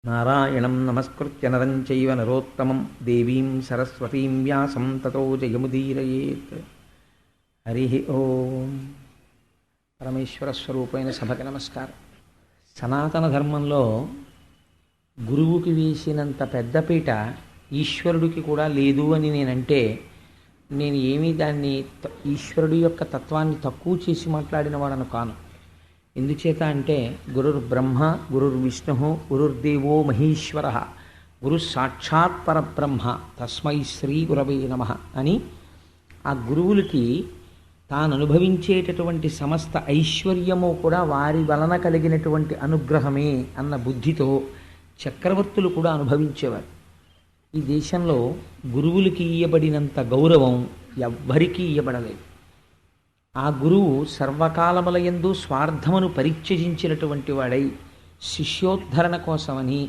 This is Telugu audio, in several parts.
నారాయణం నమస్కృత్య నరం చైవ నరోత్తమం దేవీం సరస్వతీం వ్యాసం తతో జయముదీరయేత్. హరి ఓం. పరమేశ్వర స్వరూపమైన సభకి నమస్కారం. సనాతన ధర్మంలో గురువుకి వేసినంత పెద్దపీట ఈశ్వరుడికి కూడా లేదు అని నేనంటే నేను ఏమీ దాన్ని ఈశ్వరుడి యొక్క తత్వాన్ని తక్కువ చేసి మాట్లాడిన వాడను కాను. ఎందుచేత అంటే గురుర్ బ్రహ్మ గురుర్ విష్ణు గురుర్దేవో మహేశ్వర గురు సాక్షాత్ పరబ్రహ్మ తస్మై శ్రీ గురవే నమః అని ఆ గురువులకి తాను అనుభవించేటటువంటి సమస్త ఐశ్వర్యము కూడా వారి వలన కలిగినటువంటి అనుగ్రహమే అన్న బుద్ధితో చక్రవర్తులు కూడా అనుభవించేవారు. ఈ దేశంలో గురువులకి ఇయ్యబడినంత గౌరవం ఎవ్వరికీ ఇయ్యబడలేదు. ఆ గురువు సర్వకాలములయందు స్వార్థమును పరిత్యజించినటువంటి వాడై శిష్యోద్ధరణ కోసమని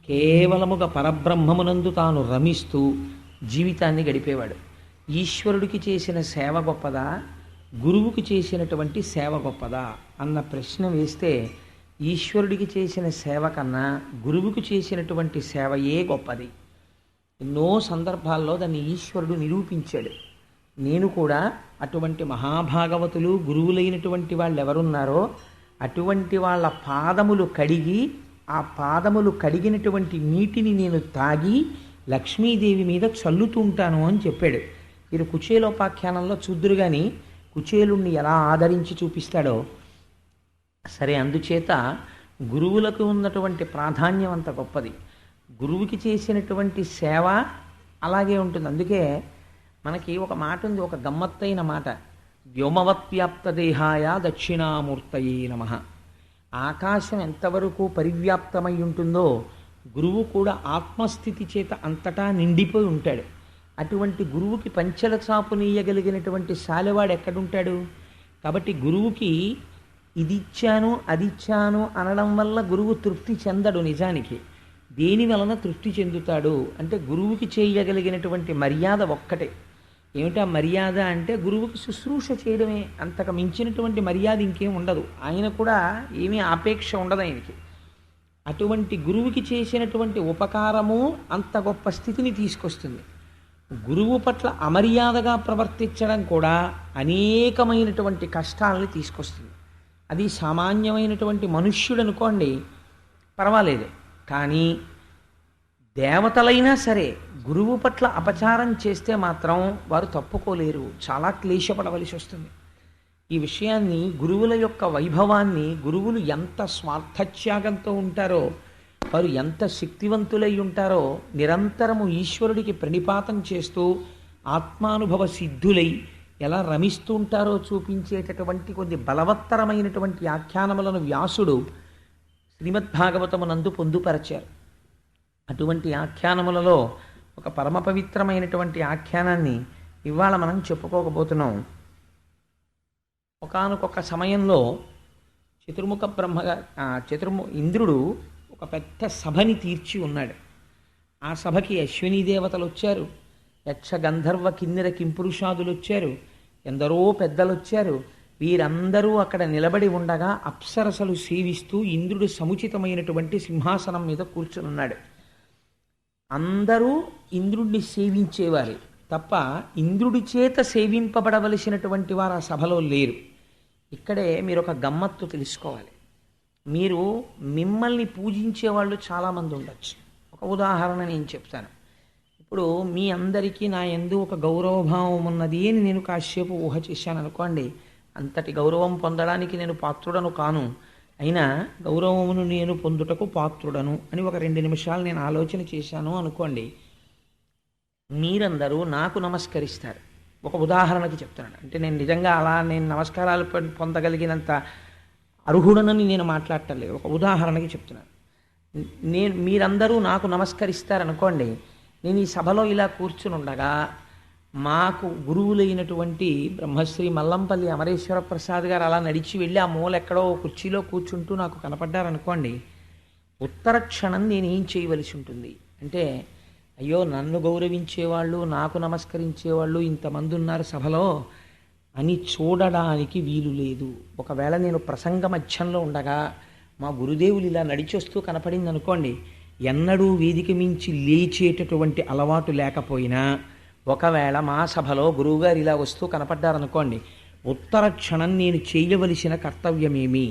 కేవలముగా పరబ్రహ్మమునందు తాను రమిస్తూ జీవితాన్ని గడిపేవాడు. ఈశ్వరుడికి చేసిన సేవ గొప్పదా, గురువుకి చేసినటువంటి సేవ గొప్పదా అన్న ప్రశ్న వేస్తే ఈశ్వరుడికి చేసిన సేవ కన్నా గురువుకి చేసినటువంటి సేవయే గొప్పది. ఎన్నో సందర్భాల్లో దాన్ని ఈశ్వరుడు నిరూపించాడు. నేను కూడా అటువంటి మహాభాగవతులు గురువులైనటువంటి వాళ్ళు ఎవరున్నారో అటువంటి వాళ్ళ పాదములు కడిగి ఆ పాదములు కడిగినటువంటి నీటిని నేను తాగి లక్ష్మీదేవి మీద చల్లుతుంటాను అని చెప్పాడు. మీరు కుచేలోపాఖ్యానంలో చూద్దురు కానీ కుచేలుణ్ణి ఎలా ఆదరించి చూపిస్తాడో. సరే, అందుచేత గురువులకు ఉన్నటువంటి ప్రాధాన్యం అంత గొప్పది. గురువుకి చేసినటువంటి సేవ అలాగే ఉంటుంది. అందుకే మనకి ఒక మాట ఉంది, ఒక గమ్మత్తైన మాట, వ్యోమవత్వ్యాప్త దేహాయ దక్షిణామూర్తయే నమః. ఆకాశం ఎంతవరకు పరివ్యాప్తమై ఉంటుందో గురువు కూడా ఆత్మస్థితి చేత అంతటా నిండిపోయి ఉంటాడు. అటువంటి గురువుకి పంచెల చాపు నీయగలిగినటువంటి శాలెవాడు ఎక్కడుంటాడు? కాబట్టి గురువుకి ఇది ఇచ్చాను అది ఇచ్చాను అనడం వల్ల గురువు తృప్తి చెందడు. నిజానికి దేని వలన తృప్తి చెందుతాడు అంటే గురువుకి చేయగలిగినటువంటి మర్యాద ఒక్కటే. ఏమిటా మర్యాద అంటే గురువుకి శుశ్రూష చేయడమే. అంతకు మించినటువంటి మర్యాద ఇంకేం ఉండదు. ఆయన కూడా ఏమీ ఆపేక్ష ఉండదు ఆయనకి. అటువంటి గురువుకి చేసినటువంటి ఉపకారము అంత గొప్ప స్థితిని తీసుకొస్తుంది. గురువు పట్ల అమర్యాదగా ప్రవర్తించడం కూడా అనేకమైనటువంటి కష్టాలని తీసుకొస్తుంది. అది సామాన్యమైనటువంటి మనుష్యుడు అనుకోండి పర్వాలేదు, కానీ దేవతలైనా సరే గురువు పట్ల అపచారం చేస్తే మాత్రం వారు తప్పుకోలేరు, చాలా క్లేశపడవలసి వస్తుంది. ఈ విషయాన్ని, గురువుల యొక్క వైభవాన్ని, గురువులు ఎంత స్వార్థత్యాగంతో ఉంటారో, వారు ఎంత శక్తివంతులై ఉంటారో, నిరంతరము ఈశ్వరుడికి ప్రణిపాతం చేస్తూ ఆత్మానుభవ సిద్ధులై ఎలా రమిస్తూ ఉంటారో చూపించేటటువంటి కొన్ని బలవత్తరమైనటువంటి ఆఖ్యానములను వ్యాసుడు శ్రీమద్భాగవతమునందు పొందుపరచారు. అటువంటి ఆఖ్యానములలో ఒక పరమ పవిత్రమైనటువంటి ఆఖ్యానాన్ని ఇవాళ మనం చెప్పుకోకపోతున్నాం. ఒకానొక సమయంలో ఇంద్రుడు ఒక పెద్ద సభని తీర్చి ఉన్నాడు. ఆ సభకి అశ్వినీ దేవతలు వచ్చారు, యక్ష గంధర్వ కిన్నెర కింపురుషాదులు వచ్చారు, ఎందరో పెద్దలు వచ్చారు. వీరందరూ అక్కడ నిలబడి ఉండగా అప్సరసలు సేవిస్తూ ఇంద్రుడు సముచితమైనటువంటి సింహాసనం మీద కూర్చునున్నాడు. అందరూ ఇంద్రుడిని సేవించేవారు తప్ప ఇంద్రుడి చేత సేవింపబడవలసినటువంటి వారు ఆ సభలో లేరు. ఇక్కడే మీరు ఒక గమ్మత్తు తెలుసుకోవాలి. మీరు మిమ్మల్ని పూజించే వాళ్ళు చాలామంది ఉండొచ్చు. ఒక ఉదాహరణ నేను చెప్తాను. ఇప్పుడు మీ అందరికీ నా యందు ఒక గౌరవభావం ఉన్నది అని నేను కాసేపు ఊహ చేశాను అనుకోండి. అంతటి గౌరవం పొందడానికి నేను పాత్రుడను కాను, అయినా గౌరవమును నేను పొందుటకు పాత్రుడను అని ఒక 2 నిమిషాలు నేను ఆలోచన చేశాను అనుకోండి. మీరందరూ నాకు నమస్కరిస్తారు. ఒక ఉదాహరణకి చెప్తున్నాను. అంటే నేను నిజంగా అలా నేను నమస్కారాలు పొందగలిగినంత అర్హుడనని నేను మాట్లాడటం లేదు. ఒక ఉదాహరణకి చెప్తున్నాను. మీరందరూ నాకు నమస్కరిస్తారనుకోండి. నేను ఈ సభలో ఇలా కూర్చుని ఉండగా మాకు గురువులైనటువంటి బ్రహ్మశ్రీ మల్లంపల్లి అమరేశ్వర ప్రసాద్ గారు అలా నడిచి వెళ్ళి ఆ మూల ఎక్కడో కుర్చీలో కూర్చుంటూ నాకు కనపడ్డారనుకోండి. ఉత్తర క్షణం నేను ఏం చేయవలసి ఉంటుంది అంటే, అయ్యో నన్ను గౌరవించేవాళ్ళు, నాకు నమస్కరించేవాళ్ళు ఇంతమంది ఉన్నారు సభలో అని చూడడానికి వీలు లేదు. ఒకవేళ నేను ప్రసంగ మధ్యంలో ఉండగా మా గురుదేవులు ఇలా నడిచొస్తూ కనపడింది అనుకోండి, ఎన్నడూ వేదిక మించి లేచేటటువంటి అలవాటు లేకపోయినా ఒకవేళ మా సభలో గురువుగారు ఇలా వస్తూ కనపడ్డారనుకోండి, ఉత్తర క్షణం నేను చేయవలసిన కర్తవ్యమేమి,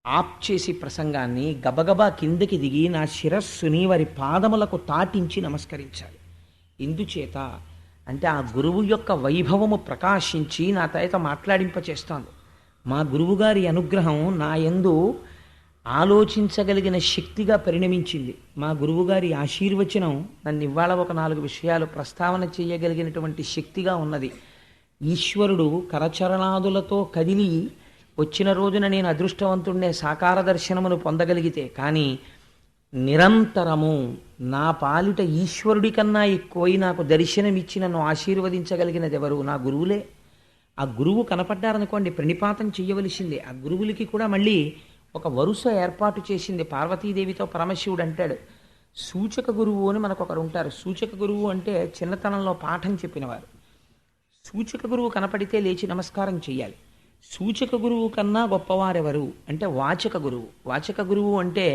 ఆప్ చేసి ప్రసంగాన్ని గబగబా కిందకి దిగి నా శిరస్సుని వారి పాదములకు తాటించి నమస్కరించాలి. ఎందుచేత అంటే ఆ గురువు యొక్క వైభవము ప్రకాశించి నా చేత మాట్లాడింపచేస్తాను. మా గురువుగారి అనుగ్రహం నా యందు ఆలోచించగలిగిన శక్తిగా పరిణమించింది. మా గురువుగారి ఆశీర్వచనం నన్ను ఇవాళ ఒక 4 విషయాలు ప్రస్తావన చేయగలిగినటువంటి శక్తిగా ఉన్నది. ఈశ్వరుడు కరచరణాదులతో కదిలి వచ్చిన రోజున నేను అదృష్టవంతుడినే సాకార దర్శనమును పొందగలిగితే, కానీ నిరంతరము నా పాలిట ఈశ్వరుడి కన్నా ఎక్కువై నాకు దర్శనమిచ్చి నన్ను ఆశీర్వదించగలిగినది ఎవరు? నా గురువులే. ఆ గురువు కనపడ్డారనుకోండి, ప్రణిపాతం చెయ్యవలసిందే. ఆ గురువులకి కూడా మళ్ళీ ఒక వరుస ఏర్పాటు చేసింది. పార్వతీదేవితో పరమశివుడు అంటాడు, సూచక గురువు అని మనకు ఒకరు ఉంటారు. సూచక గురువు అంటే చిన్నతనంలో పాఠం చెప్పినవారు. సూచక గురువు కనపడితే లేచి నమస్కారం చెయ్యాలి. సూచక గురువు కన్నా గొప్పవారెవరు అంటే వాచక గురువు. వాచక గురువు అంటే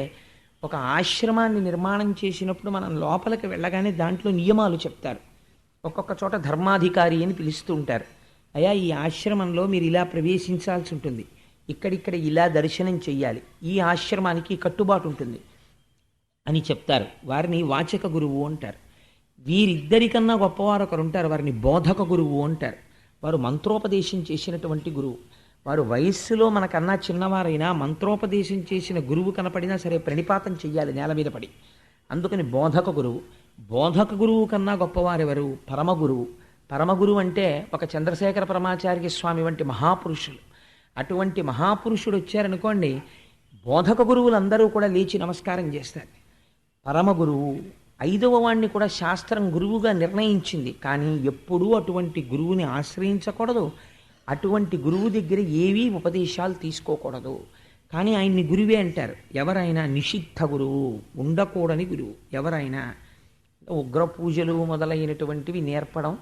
ఒక ఆశ్రమాన్ని నిర్మాణం చేసినప్పుడు మనం లోపలికి వెళ్ళగానే దాంట్లో నియమాలు చెప్తారు. ఒక్కొక్క చోట ధర్మాధికారి అని పిలుస్తూ ఉంటారు. అయ్యా, ఈ ఆశ్రమంలో మీరు ఇలా ప్రవేశించాల్సి ఉంటుంది, ఇక్కడిక్కడ ఇలా దర్శనం చెయ్యాలి, ఈ ఆశ్రమానికి కట్టుబాటు ఉంటుంది అని చెప్తారు. వారిని వాచక గురువు అంటారు. వీరిద్దరికన్నా గొప్పవారు ఒకరు ఉంటారు, వారిని బోధక గురువు అంటారు. వారు మంత్రోపదేశం చేసినటువంటి గురువు. వారు వయస్సులో మనకన్నా చిన్నవారైనా మంత్రోపదేశం చేసిన గురువు కనపడినా సరే ప్రణిపాతం చెయ్యాలి నేల మీద పడి. అందుకని బోధక గురువు. బోధక గురువు కన్నా గొప్పవారెవరు? పరమగురువు. పరమగురువు అంటే ఒక చంద్రశేఖర పరమాచార్య స్వామి వంటి మహాపురుషులు. అటువంటి మహాపురుషుడు వచ్చారనుకోండి, బోధక గురువులందరూ కూడా లేచి నమస్కారం చేస్తారు. పరమగురువు 5వ వాణ్ణి కూడా శాస్త్రం గురువుగా నిర్ణయించింది, కానీ ఎప్పుడూ అటువంటి గురువుని ఆశ్రయించకూడదు, అటువంటి గురువు దగ్గర ఏవీ ఉపదేశాలు తీసుకోకూడదు. కానీ ఆయన్ని గురువే అంటారు. ఎవరైనా నిషిద్ధ గురువు, ఉండకూడని గురువు. ఎవరైనా ఉగ్ర పూజలు మొదలైనటువంటివి నేర్పడం,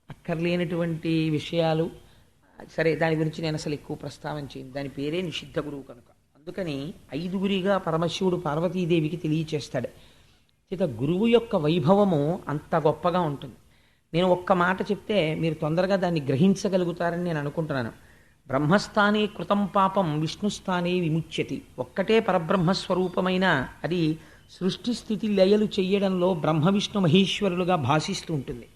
అక్కర్లేనటువంటి విషయాలు, సరే దాని గురించి నేను అసలు ఎక్కువ ప్రస్తావన చేయను, దాని పేరే నిషిద్ధ గురువు కనుక. అందుకని 5గురిగా పరమశివుడు పార్వతీదేవికి తెలియచేస్తాడు. చేత గురువు యొక్క వైభవము అంత గొప్పగా ఉంటుంది. నేను ఒక్క మాట చెప్తే మీరు తొందరగా దాన్ని గ్రహించగలుగుతారని నేను అనుకుంటున్నాను. బ్రహ్మస్థానే కృతం పాపం విష్ణుస్థానే విముచ్యతి. ఒక్కటే పరబ్రహ్మస్వరూపమైన అది సృష్టి స్థితి లయలు చెయ్యడంలో బ్రహ్మ విష్ణు మహేశ్వరులుగా భాషిస్తూ ఉంటుంది.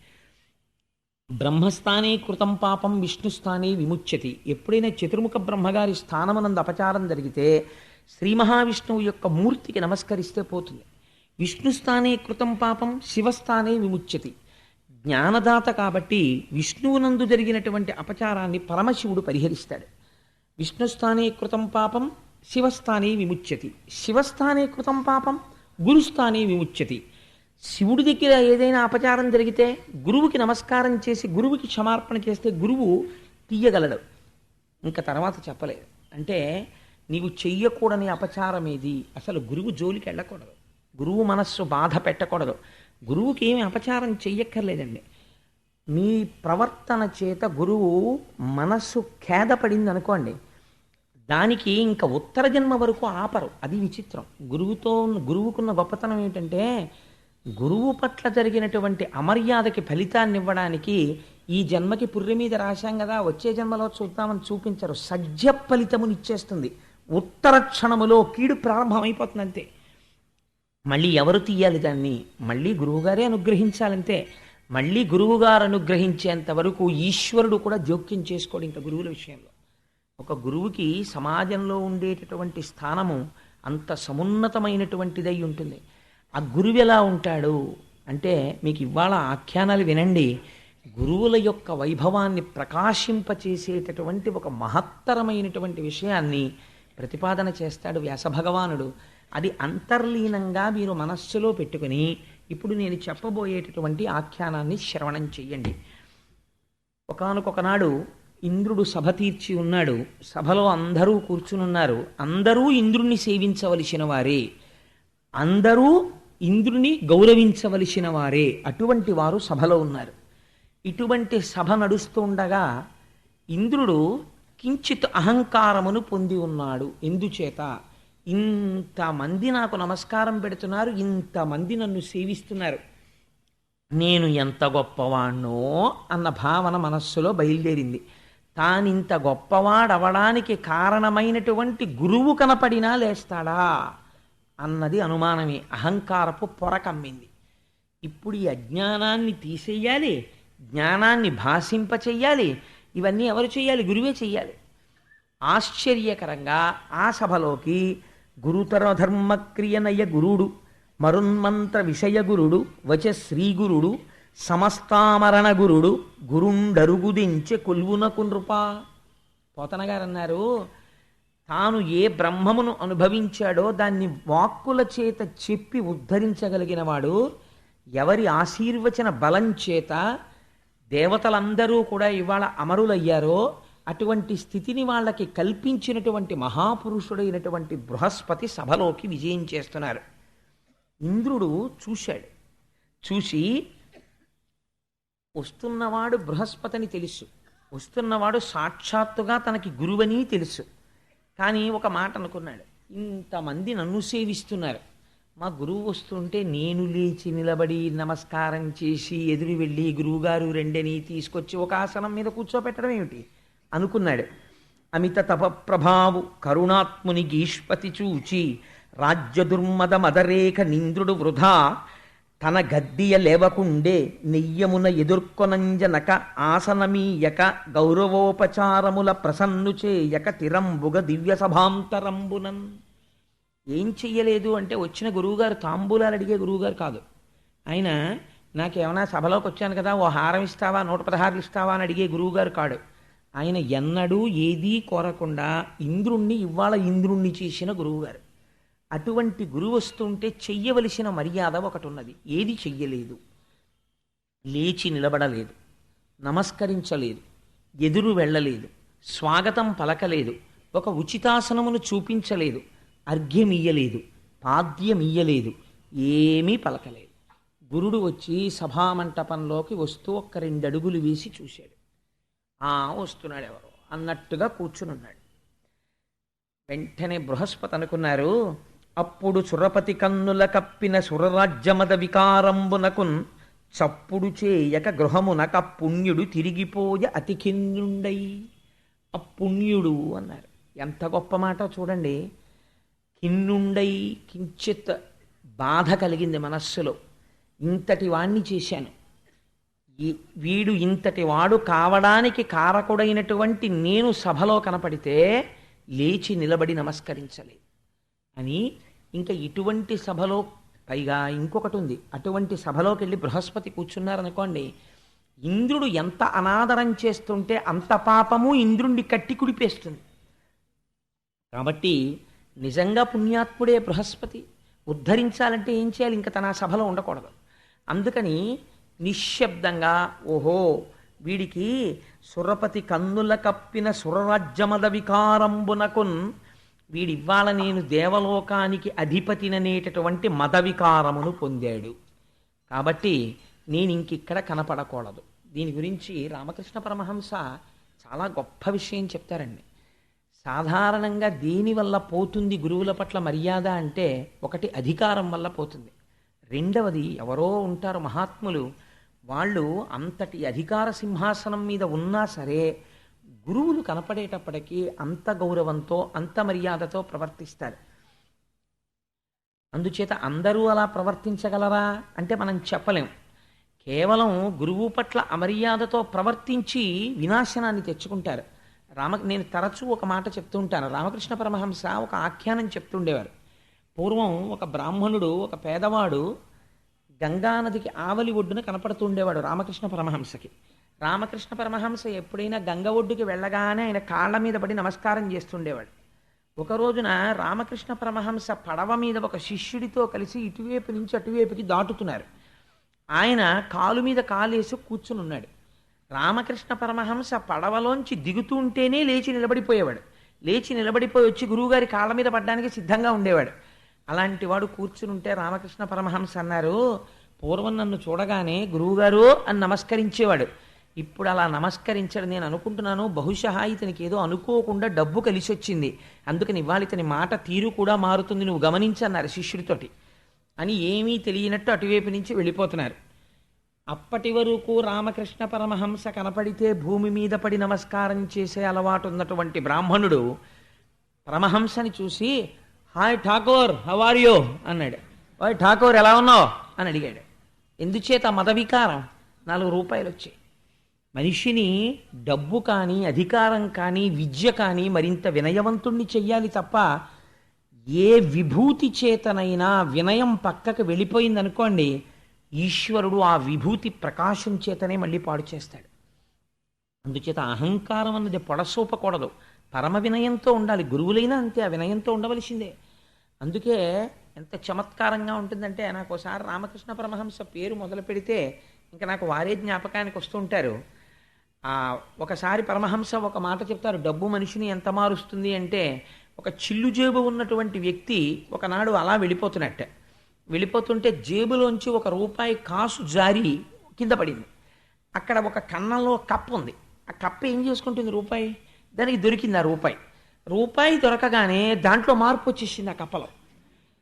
బ్రహ్మస్థానే కృతం పాపం విష్ణుస్థానే విముచ్యతి. ఎప్పుడైనా చతుర్ముఖ బ్రహ్మగారి స్థానమునందు అపచారం జరిగితే శ్రీ మహావిష్ణువు యొక్క మూర్తికి నమస్కరిస్తే పోతుంది. విష్ణుస్థానే కృతం పాపం శివస్థానే విముచ్యతి. జ్ఞానదాత కాబట్టి విష్ణువునందు జరిగినటువంటి అపచారాన్ని పరమశివుడు పరిహరిస్తాడు. విష్ణుస్థానే కృతం పాపం శివస్థానే విముచ్యతి. శివస్థానే కృతం పాపం గురుస్థానే విముచ్యతి. శివుడి దగ్గర ఏదైనా అపచారం జరిగితే గురువుకి నమస్కారం చేసి గురువుకి క్షమార్పణ చేస్తే గురువు తీయగలడు. ఇంకా తర్వాత చెప్పలేదు. అంటే నీవు చెయ్యకూడని అపచారం ఏది? అసలు గురువు జోలికి వెళ్ళకూడదు, గురువు మనస్సు బాధ పెట్టకూడదు. గురువుకి ఏమి అపచారం చెయ్యక్కర్లేదండి. మీ ప్రవర్తన చేత గురువు మనస్సు ఖేదపడింది అనుకోండి, దానికి ఇంకా ఉత్తర జన్మ వరకు ఆపరు. అది విచిత్రం. గురువుకున్న గొప్పతనం ఏమిటంటే, గురువు పట్ల జరిగినటువంటి అమర్యాదకి ఫలితాన్ని ఇవ్వడానికి ఈ జన్మకి పుర్రె మీద రాశాం కదా, వచ్చే జన్మలో చూద్దామని చూపించరు. సజ్జ ఫలితమునిచ్చేస్తుంది. ఉత్తర క్షణములో కీడు ప్రారంభమైపోతుంది అంతే. మళ్ళీ ఎవరు తీయాలి దాన్ని? మళ్ళీ గురువుగారే అనుగ్రహించాలంతే. మళ్ళీ గురువుగారు అనుగ్రహించేంత వరకు ఈశ్వరుడు కూడా జోక్యం చేసుకోడు ఇంకా గురువుల విషయంలో. ఒక గురువుకి సమాజంలో ఉండేటటువంటి స్థానము అంత సమున్నతమైనటువంటిదై ఉంటుంది. ఆ గురువు ఎలా ఉంటాడు అంటే, మీకు ఇవాళ ఆఖ్యానాలు వినండి, గురువుల యొక్క వైభవాన్ని ప్రకాశింపచేసేటటువంటి ఒక మహత్తరమైనటువంటి విషయాన్ని ప్రతిపాదన చేస్తాడు వ్యాసభగవానుడు. అది అంతర్లీనంగా మీరు మనస్సులో పెట్టుకుని ఇప్పుడు నేను చెప్పబోయేటటువంటి ఆఖ్యానాన్ని శ్రవణం చెయ్యండి. ఒకానొకనాడు ఇంద్రుడు సభ తీర్చి ఉన్నాడు. సభలో అందరూ కూర్చునున్నారు. అందరూ ఇంద్రుణ్ణి సేవించవలసిన వారే, అందరూ ఇంద్రుని గౌరవించవలసిన వారే. అటువంటి వారు సభలో ఉన్నారు. ఇటువంటి సభ నడుస్తూ ఉండగా ఇంద్రుడు కించిత్ అహంకారమును పొంది ఉన్నాడు. ఎందుచేత? ఇంతమంది నాకు నమస్కారం పెడుతున్నారు, ఇంతమంది నన్ను సేవిస్తున్నారు, నేను ఎంత గొప్పవాణ్ణో అన్న భావన మనస్సులో బయలుదేరింది. తానింత గొప్పవాడవడానికి కారణమైనటువంటి గురువు కనపడినా లేస్తాడా అన్నది అనుమానమే. అహంకారపు పొర కమ్మింది. ఇప్పుడు ఈ అజ్ఞానాన్ని తీసేయాలి, జ్ఞానాన్ని భాషింపచెయ్యాలి. ఇవన్నీ ఎవరు చెయ్యాలి? గురువే చెయ్యాలి. ఆశ్చర్యకరంగా ఆ సభలోకి గురుతర ధర్మక్రియనయ గురుడు, మరున్మంత్ర విషయ గురుడు, వచ శ్రీగురుడు, సమస్తామరణ గురుడు, గురుండరుగుదించె కొల్వునకు నృపా. పోతన గారు అన్నారు, తాను ఏ బ్రహ్మమును అనుభవించాడో దాన్ని వాక్కుల చేత చెప్పి ఉద్ధరించగలిగిన వాడు, ఎవరి ఆశీర్వచన బలం చేత దేవతలందరూ కూడా ఇవాళ అమరులయ్యారో అటువంటి స్థితిని వాళ్ళకి కల్పించినటువంటి మహాపురుషుడైనటువంటి బృహస్పతి సభలోకి విజయం చేస్తున్నారు. ఇంద్రుడు చూశాడు. చూసి వస్తున్నవాడు బృహస్పతిని తెలుసు, వస్తున్నవాడు సాక్షాత్తుగా తనకి గురువని తెలుసు. కానీ ఒక మాట అనుకున్నాడు, ఇంతమంది నన్ను సేవిస్తున్నారు, మా గురువు వస్తుంటే నేను లేచి నిలబడి నమస్కారం చేసి ఎదురు వెళ్ళి గురువుగారు రెండని తీసుకొచ్చి ఒక ఆసనం మీద కూర్చోపెట్టడం ఏమిటి అనుకున్నాడు. అమిత తప ప్రభావు కరుణాత్ముని గీష్పతి చూచి రాజ్య దుర్మద మదరేఖ నింద్రుడు వృధా తన గద్దియ లేవకుండే నెయ్యమున ఎదుర్కొనంజనక ఆసనమీయక గౌరవోపచారముల ప్రసన్ను చేయక తిరంబుగ దివ్య సభాంతరంబునన్. ఏం చెయ్యలేదు అంటే, వచ్చిన గురువుగారు తాంబూలాలు అడిగే గురువుగారు కాదు. ఆయన నాకేమైనా సభలోకి వచ్చాను కదా, ఓ హారం ఇస్తావా, 116 ఇస్తావా అని అడిగే గురువుగారు కాడు. ఆయన ఎన్నడూ ఏదీ కోరకుండా ఇంద్రుణ్ణి ఇవాళ ఇంద్రుణ్ణి చేసిన గురువుగారు. అటువంటి గురువు వస్తుంటే చెయ్యవలసిన మర్యాద ఒకటి ఉన్నది. ఏది చెయ్యలేదు. లేచి నిలబడలేదు, నమస్కరించలేదు, ఎదురు వెళ్ళలేదు, స్వాగతం పలకలేదు, ఒక ఉచితాసనమును చూపించలేదు, అర్ఘ్యమియ్యలేదు, పాద్యమియ్యలేదు, ఏమీ పలకలేదు. గురుడు వచ్చి సభామంటపంలోకి వస్తూ ఒక్క 2 అడుగులు వేసి చూశాడు. వస్తున్నాడు ఎవరో అన్నట్టుగా కూర్చునున్నాడు. వెంటనే బృహస్పతి అనుకున్నారు, అప్పుడు సురపతి కన్నుల కప్పిన సురరాజ్యమద వికారంబునకున్ చప్పుడు చేయక గృహమునక పుణ్యుడు తిరిగిపోయ అతికిన్నుండై. అపుణ్యుడు అన్నారు. ఎంత గొప్ప మాట చూడండి. కిన్నుండై, కించిత్ బాధ కలిగింది మనస్సులో. ఇంతటి వాణ్ణి చేశాను, వీడు ఇంతటి వాడు కావడానికి కారకుడైనటువంటి నేను సభలో కనపడితే లేచి నిలబడి నమస్కరించలేదు అని. ఇంకా ఇటువంటి సభలో పైగా ఇంకొకటి ఉంది. అటువంటి సభలోకి వెళ్ళి బృహస్పతి కూర్చున్నారనుకోండి, ఇంద్రుడు ఎంత అనాదరం చేస్తుంటే అంత పాపము ఇంద్రుణ్ణి కట్టి కుడిపేస్తుంది. కాబట్టి నిజంగా పుణ్యాత్ముడే బృహస్పతి. ఉద్ధరించాలంటే ఏం చేయాలి? ఇంకా తన సభలో ఉండకూడదు. అందుకని నిశ్శబ్దంగా, ఓహో వీడికి సురపతి కన్నుల కప్పిన సురరాజ్యమద వికారంబునకున్, వీడివ్వాల నేను దేవలోకానికి అధిపతిననేటటువంటి మద వికారమును పొందాడు, కాబట్టి నేను ఇంకిక్కడ కనపడకూడదు. దీని గురించి రామకృష్ణ పరమహంస చాలా గొప్ప విషయం చెప్తారండి. సాధారణంగా దేనివల్ల పోతుంది గురువుల పట్ల మర్యాద అంటే, ఒకటి అధికారం వల్ల పోతుంది, రెండవది ఎవరో ఉంటారు మహాత్ములు, వాళ్ళు అంతటి అధికార సింహాసనం మీద ఉన్నా సరే గురువులు కనపడేటప్పటికీ అంత గౌరవంతో అంత మర్యాదతో ప్రవర్తిస్తారు. అందుచేత అందరూ అలా ప్రవర్తించగలరా అంటే మనం చెప్పలేం. కేవలం గురువు పట్ల అమర్యాదతో ప్రవర్తించి వినాశనాన్ని తెచ్చుకుంటారు. నేను తరచూ ఒక మాట చెప్తూ ఉంటాను. రామకృష్ణ పరమహంస ఒక ఆఖ్యానం చెప్తుండేవారు. పూర్వం ఒక బ్రాహ్మణుడు, ఒక పేదవాడు గంగానదికి ఆవలి ఒడ్డున కనపడుతుండేవాడు రామకృష్ణ పరమహంసకి. రామకృష్ణ పరమహంస ఎప్పుడైనా గంగ ఒడ్డుకి వెళ్ళగానే ఆయన కాళ్ళ మీద పడి నమస్కారం చేస్తుండేవాడు. ఒక రోజున రామకృష్ణ పరమహంస పడవ మీద ఒక శిష్యుడితో కలిసి ఇటువైపు నుంచి అటువైపుకి దాటుతున్నారు. ఆయన కాలు మీద కాలేసి కూర్చుని ఉన్నాడు. రామకృష్ణ పరమహంస పడవలోంచి దిగుతుంటేనే లేచి నిలబడిపోయేవాడు. లేచి నిలబడిపోయి వచ్చి గురువుగారి కాళ్ళ మీద పడ్డానికి సిద్ధంగా ఉండేవాడు. అలాంటి వాడు కూర్చుని ఉంటే రామకృష్ణ పరమహంస అన్నారు, పూర్వం నన్ను చూడగానే గురువుగారు అని నమస్కరించేవాడు, ఇప్పుడు అలా నమస్కరించడం నేను అనుకుంటున్నాను, బహుశా ఇతనికి ఏదో అనుకోకుండా డబ్బు కలిసి వచ్చింది, అందుకని ఇవాళ ఇతని మాట తీరు కూడా మారుతుంది, నువ్వు గమనించన్నారు శిష్యుడితోటి అని. ఏమీ తెలియనట్టు అటువైపు నుంచి వెళ్ళిపోతున్నారు. అప్పటి వరకు రామకృష్ణ పరమహంస కనపడితే భూమి మీద పడి నమస్కారం చేసే అలవాటు ఉన్నటువంటి బ్రాహ్మణుడు పరమహంసని చూసి, hi Thakur, how are you అన్నాడు. హాయ్ ఠాకూర్, ఎలా ఉన్నావు అని అడిగాడు. ఎందుచేత మద వికారం. 4 రూపాయలు వచ్చాయి. మనిషిని డబ్బు కానీ అధికారం కానీ విద్య కానీ మరింత వినయవంతుణ్ణి చెయ్యాలి తప్ప, ఏ విభూతి చేతనైనా వినయం పక్కకు వెళ్ళిపోయిందనుకోండి, ఈశ్వరుడు ఆ విభూతి ప్రకాశం చేతనే మళ్ళీ పాడు చేస్తాడు. అందుచేత అహంకారం అన్నది పొడసూపకూడదు, పరమ వినయంతో ఉండాలి. గురువులైనా అంతే, ఆ వినయంతో ఉండవలసిందే. అందుకే ఎంత చమత్కారంగా ఉంటుందంటే, నాకు ఒకసారి రామకృష్ణ పరమహంస పేరు మొదలు పెడితే ఇంకా నాకు వారే జ్ఞాపకానికి వస్తుంటారు. ఒకసారి పరమహంస ఒక మాట చెప్తారు, డబ్బు మనిషిని ఎంత మారుస్తుంది అంటే, ఒక చిల్లు జేబు ఉన్నటువంటి వ్యక్తి ఒకనాడు అలా వెళ్ళిపోతుంటే జేబులోంచి 1 రూపాయి కాసు జారి కింద పడింది. అక్కడ ఒక కన్నంలో కప్పు ఉంది. ఆ కప్పు ఏం చేసుకుంటుంది? రూపాయి. దానికి దొరికింది ఆ రూపాయి దొరకగానే దాంట్లో మార్పు వచ్చేసింది ఆ కప్పలో.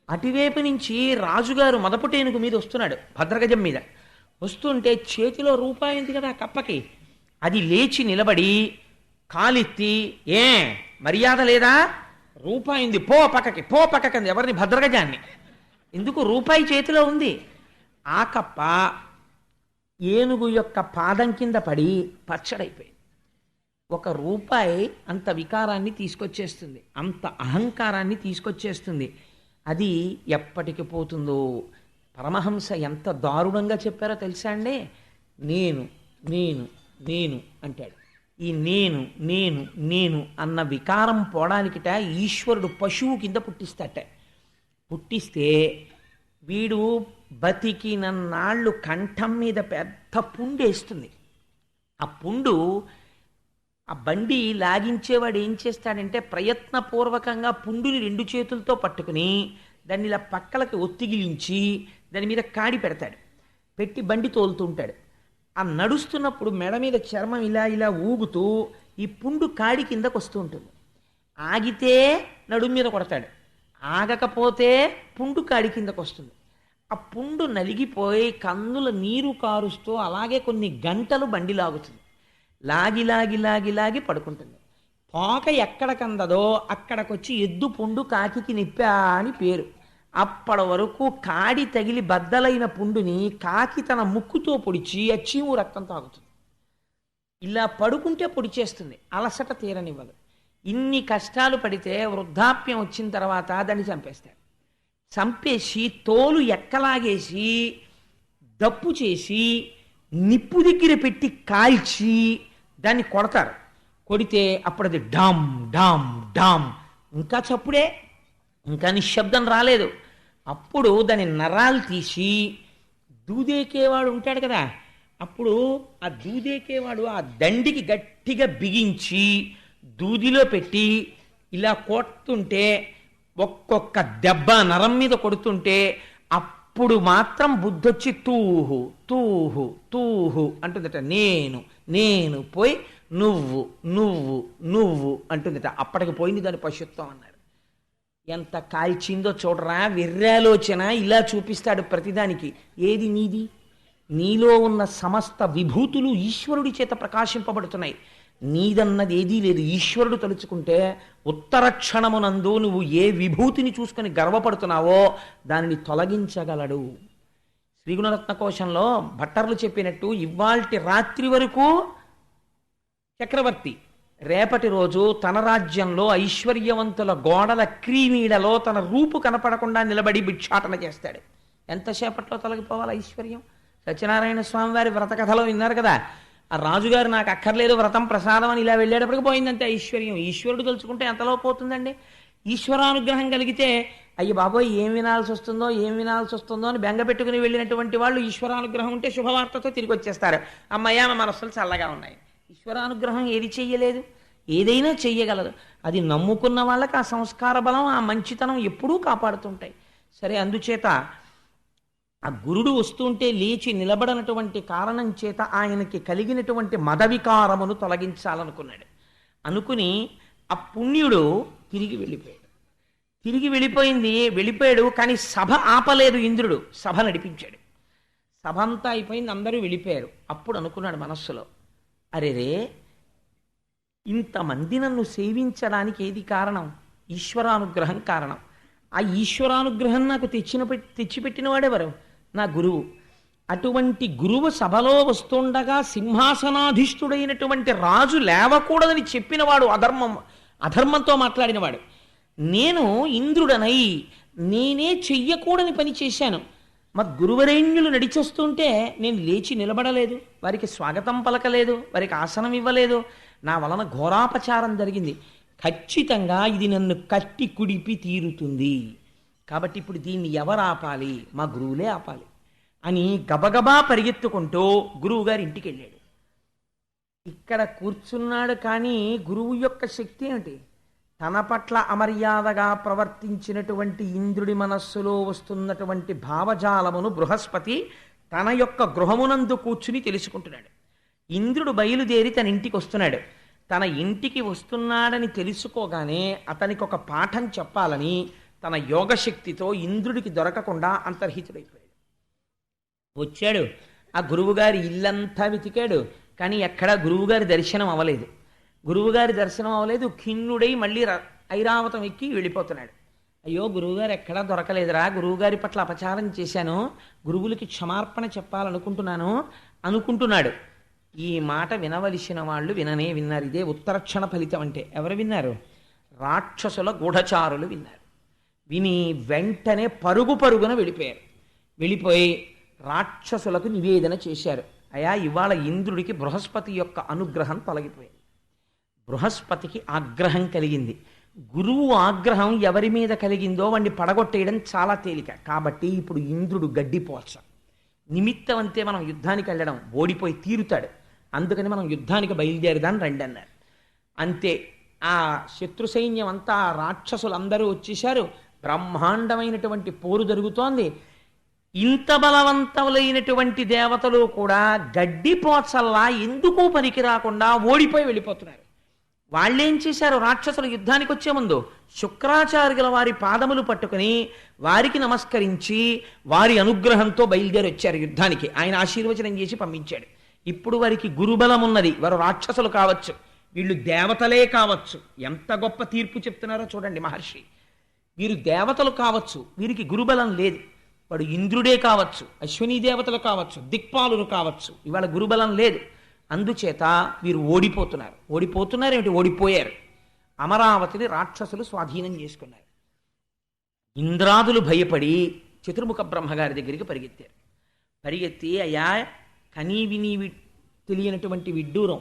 అటువైపు నుంచి రాజుగారు మదపుటేనుగు మీద వస్తున్నాడు, భద్రగజం మీద వస్తుంటే చేతిలో రూపాయి ఉంది కదా ఆ కప్పకి. అది లేచి నిలబడి కాలెత్తి, ఏ మర్యాద లేదా, రూపాయి ఉంది, పో పక్కకి అంది. ఎవరిని? భద్రగజాన్ని. ఎందుకు? రూపాయి చేతిలో ఉంది. ఆ కప్ప ఏనుగు యొక్క పాదం కింద పడి పచ్చడైపోయింది. 1 రూపాయి అంత వికారాన్ని తీసుకొచ్చేస్తుంది, అంత అహంకారాన్ని తీసుకొచ్చేస్తుంది. అది ఎప్పటికి పోతుందో. పరమహంస ఎంత దారుణంగా చెప్పారో తెలుసా అండి? నేను నేను నేను అంటాడు. ఈ నేను నేను నేను అన్న వికారం పోవడానికిట ఈశ్వరుడు పశువు కింద పుట్టిస్తే వీడు బతికినన్నాళ్ళు కంఠం మీద పెద్ద పుండు వేస్తుంది. ఆ పుండు, ఆ బండి లాగించేవాడు ఏం చేస్తాడంటే, ప్రయత్నపూర్వకంగా పుండుని 2 చేతులతో పట్టుకుని దాన్ని ఇలా పక్కలకి ఒత్తిగిలించి దాని మీద కాడి పెట్టి బండి తోలుతుంటాడు. ఆ నడుస్తున్నప్పుడు మెడ మీద చర్మం ఇలా ఇలా ఊగుతూ ఈ పుండు కాడి కిందకు వస్తూ ఉంటుంది. ఆగితే నడుము మీద కొడతాడు, ఆగకపోతే పుండు కాడి కిందకు వస్తుంది. ఆ పుండు నలిగిపోయి కన్నుల నీరు కారుస్తూ అలాగే కొన్ని గంటలు బండి లాగుతుంది. లాగి పడుకుంటుంది. తోక ఎక్కడికందదో అక్కడికొచ్చి ఎద్దు పుండు కాకికి నిప్పా అని పేరు. అప్పటి వరకు కాడి తగిలి బద్దలైన పుండుని కాకి తన ముక్కుతో పొడిచి ఆ చీము రక్తం తాగుతుంది. ఇలా పడుకుంటే పొడిచేస్తుంది, అలసట తీరనివ్వదు. ఇన్ని కష్టాలు పడితే వృద్ధాప్యం వచ్చిన తర్వాత దాన్ని చంపేసి తోలు ఎక్కలాగేసి దప్పు చేసి నిప్పు దగ్గర పెట్టి కాల్చి దాన్ని కొడతారు. కొడితే అప్పుడు అది డామ్ డామ్ డామ్, ఇంకా చప్పుడే, ఇంకా నిశ్శబ్దం రాలేదు. అప్పుడు దాని నరాలు తీసి దూదేకేవాడు ఉంటాడు కదా, అప్పుడు ఆ దూదేకేవాడు ఆ దండికి గట్టిగా బిగించి దూదిలో పెట్టి ఇలా కొడుతుంటే, ఒక్కొక్క దెబ్బ నరం మీద కొడుతుంటే అప్పుడు మాత్రం బుద్ధొచ్చి తూహు తూహు తూహు అంటుందట. నేను పోయి నువ్వు నువ్వు నువ్వు అంటుందట. అప్పటికి పోయింది దాని పశుత్వం అన్నారు. ఎంత కాల్చిందో చూడరా, వెర్రాలోచన ఇలా చూపిస్తాడు ప్రతిదానికి. ఏది నీది? నీలో ఉన్న సమస్త విభూతులు ఈశ్వరుడి చేత ప్రకాశింపబడుతున్నాయి. నీదన్నది ఏదీ లేదు. ఈశ్వరుడు తలుచుకుంటే ఉత్తర క్షణమునందు నువ్వు ఏ విభూతిని చూసుకొని గర్వపడుతున్నావో దానిని తొలగించగలడు. శ్రీగుణరత్న కోశంలో భట్టర్లు చెప్పినట్టు, ఇవాల్టి రాత్రి వరకు చక్రవర్తి, రేపటి రోజు తన రాజ్యంలో ఐశ్వర్యవంతుల గోడల క్రీమీడలో తన రూపు కనపడకుండా నిలబడి భిక్షాటన చేస్తాడు. ఎంతసేపట్లో తొలగిపోవాలి ఐశ్వర్యం? సత్యనారాయణ స్వామి వారి వ్రత కథలో విన్నారు కదా, ఆ రాజుగారు నాకు అక్కర్లేదు వ్రతం ప్రసాదం అని ఇలా వెళ్ళేటప్పటికి పోయిందంటే ఐశ్వర్యం. ఈశ్వరుడు తలుచుకుంటే ఎంతలో పోతుందండి? ఈశ్వరానుగ్రహం కలిగితే అయ్యి బాబోయ్ ఏం వినాల్సి వస్తుందో అని బెంగ పెట్టుకుని వెళ్ళినటువంటి వాళ్ళు ఈశ్వరానుగ్రహం ఉంటే శుభవార్తతో తిరిగి వచ్చేస్తారు. అమ్మయ్య మా మనస్సులు చల్లగా ఉన్నాయి. ఈశ్వరానుగ్రహం ఏది చెయ్యలేదు, ఏదైనా చెయ్యగలదు. అది నమ్ముకున్న వాళ్ళకి ఆ సంస్కార బలం, ఆ మంచితనం ఎప్పుడూ కాపాడుతుంటాయి. సరే, అందుచేత ఆ గురుడు వస్తుంటే లేచి నిలబడనటువంటి కారణం చేత ఆయనకి కలిగినటువంటి మదవికారమును తొలగించాలనుకున్నాడు. అనుకుని ఆ పుణ్యుడు తిరిగి వెళ్ళిపోయాడు. తిరిగి వెళ్ళిపోయాడు, కానీ సభ ఆపలేదు. ఇంద్రుడు సభ నడిపించాడు. సభ అంతా అయిపోయింది, అందరూ వెళ్ళిపోయారు. అప్పుడు అనుకున్నాడు మనస్సులో, అరెరే, ఇంతమంది నన్ను సేవించడానికి ఏది కారణం? ఈశ్వరానుగ్రహం కారణం. ఆ ఈశ్వరానుగ్రహం నాకు తెచ్చిపెట్టిన వాడెవరు? నా గురువు. అటువంటి గురువు సభలో వస్తుండగా సింహాసనాధిష్ఠుడైనటువంటి రాజు లేవకూడదని చెప్పినవాడు అధర్మంతో మాట్లాడినవాడు. నేను ఇంద్రుడనై నేనే చెయ్యకూడని పని చేశాను. మా గురువరేణ్యులు నడిచొస్తుంటే నేను లేచి నిలబడలేదు, వారికి స్వాగతం పలకలేదు, వారికి ఆసనం ఇవ్వలేదు. నా వలన ఘోరాపచారం జరిగింది. ఖచ్చితంగా ఇది నన్ను కట్టి కుడిపి తీరుతుంది. కాబట్టి ఇప్పుడు దీన్ని ఎవరు ఆపాలి? మా గురువులే ఆపాలి అని గబగబా పరిగెత్తుకుంటూ గురువుగారి ఇంటికి వెళ్ళాడు. ఇక్కడ కూర్చున్నాడు, కానీ గురువు యొక్క శక్తి ఏమిటి? తన పట్ల అమర్యాదగా ప్రవర్తించినటువంటి ఇంద్రుడి మనస్సులో వస్తున్నటువంటి భావజాలమును బృహస్పతి తన యొక్క గృహమునందు కూర్చుని తెలుసుకుంటున్నాడు. ఇంద్రుడు బయలుదేరి తన ఇంటికి వస్తున్నాడు. తన ఇంటికి వస్తున్నాడని తెలుసుకోగానే అతనికి ఒక పాఠం చెప్పాలని తన యోగశక్తితో ఇంద్రుడికి దొరకకుండా అంతర్హితుడైపోయాడు. వచ్చాడు, ఆ గురువుగారి ఇల్లంతా వెతికాడు, కానీ ఎక్కడా గురువుగారి దర్శనం అవ్వలేదు. ఖిన్నుడై మళ్ళీ ఐరావతం ఎక్కి వెళ్ళిపోతున్నాడు. అయ్యో, గురువుగారు ఎక్కడా దొరకలేదురా, గురువుగారి పట్ల అపచారం చేశాను, గురువులకి క్షమార్పణ అనుకుంటున్నాడు. ఈ మాట వినవలసిన వాళ్ళు విన్నారు. ఇదే ఉత్తరక్షణ ఫలితం అంటే. ఎవరు విన్నారు? రాక్షసుల గూఢచారులు విన్నారు. విని వెంటనే పరుగున వెళ్ళిపోయి రాక్షసులకు నివేదన చేశారు. అయా, ఇవాళ ఇంద్రుడికి బృహస్పతి యొక్క అనుగ్రహం తొలగిపోయింది. బృహస్పతికి ఆగ్రహం కలిగింది. గురువు ఆగ్రహం ఎవరి మీద కలిగిందో వాడిని పడగొట్టేయడం చాలా తేలిక. కాబట్టి ఇప్పుడు ఇంద్రుడు గడ్డిపోవచ్చ. నిమిత్తం అంతే మనం యుద్ధానికి వెళ్ళడం, ఓడిపోయి తీరుతాడు. అందుకని మనం యుద్ధానికి బయలుదేరదాం రండి అన్నారు. అంతే, ఆ శత్రు సైన్యం అంతా, రాక్షసులందరూ వచ్చేశారు. బ్రహ్మాండమైనటువంటి పోరు జరుగుతోంది. ఇంత బలవంతులైనటువంటి దేవతలు కూడా గడ్డిపోచల్లా ఎందుకు పనికి రాకుండా ఓడిపోయి వెళ్ళిపోతున్నారు. వాళ్ళేం చేశారు? రాక్షసులు యుద్ధానికి వచ్చే ముందు శుక్రాచార్యుల వారి పాదములు పట్టుకుని వారికి నమస్కరించి వారి అనుగ్రహంతో బయలుదేరి వచ్చారు యుద్ధానికి. ఆయన ఆశీర్వచనం చేసి పంపించాడు. ఇప్పుడు వారికి గురుబలం ఉన్నది. వారు రాక్షసులు కావచ్చు, వీళ్ళు దేవతలే కావచ్చు. ఎంత గొప్ప తీర్పు చెప్తున్నారో చూడండి మహర్షి. వీరు దేవతలు కావచ్చు, వీరికి గురుబలం లేదు. వాడు ఇంద్రుడే కావచ్చు, అశ్వినీ దేవతలు కావచ్చు, దిక్పాలులు కావచ్చు, ఇవాళ గురుబలం లేదు. అందుచేత వీరు ఓడిపోయారు. అమరావతిని రాక్షసులు స్వాధీనం చేసుకున్నారు. ఇంద్రాదులు భయపడి చతుర్ముఖ బ్రహ్మగారి దగ్గరికి పరిగెత్తి అయ్యా, కనీ విని తెలియనటువంటి విడ్డూరం,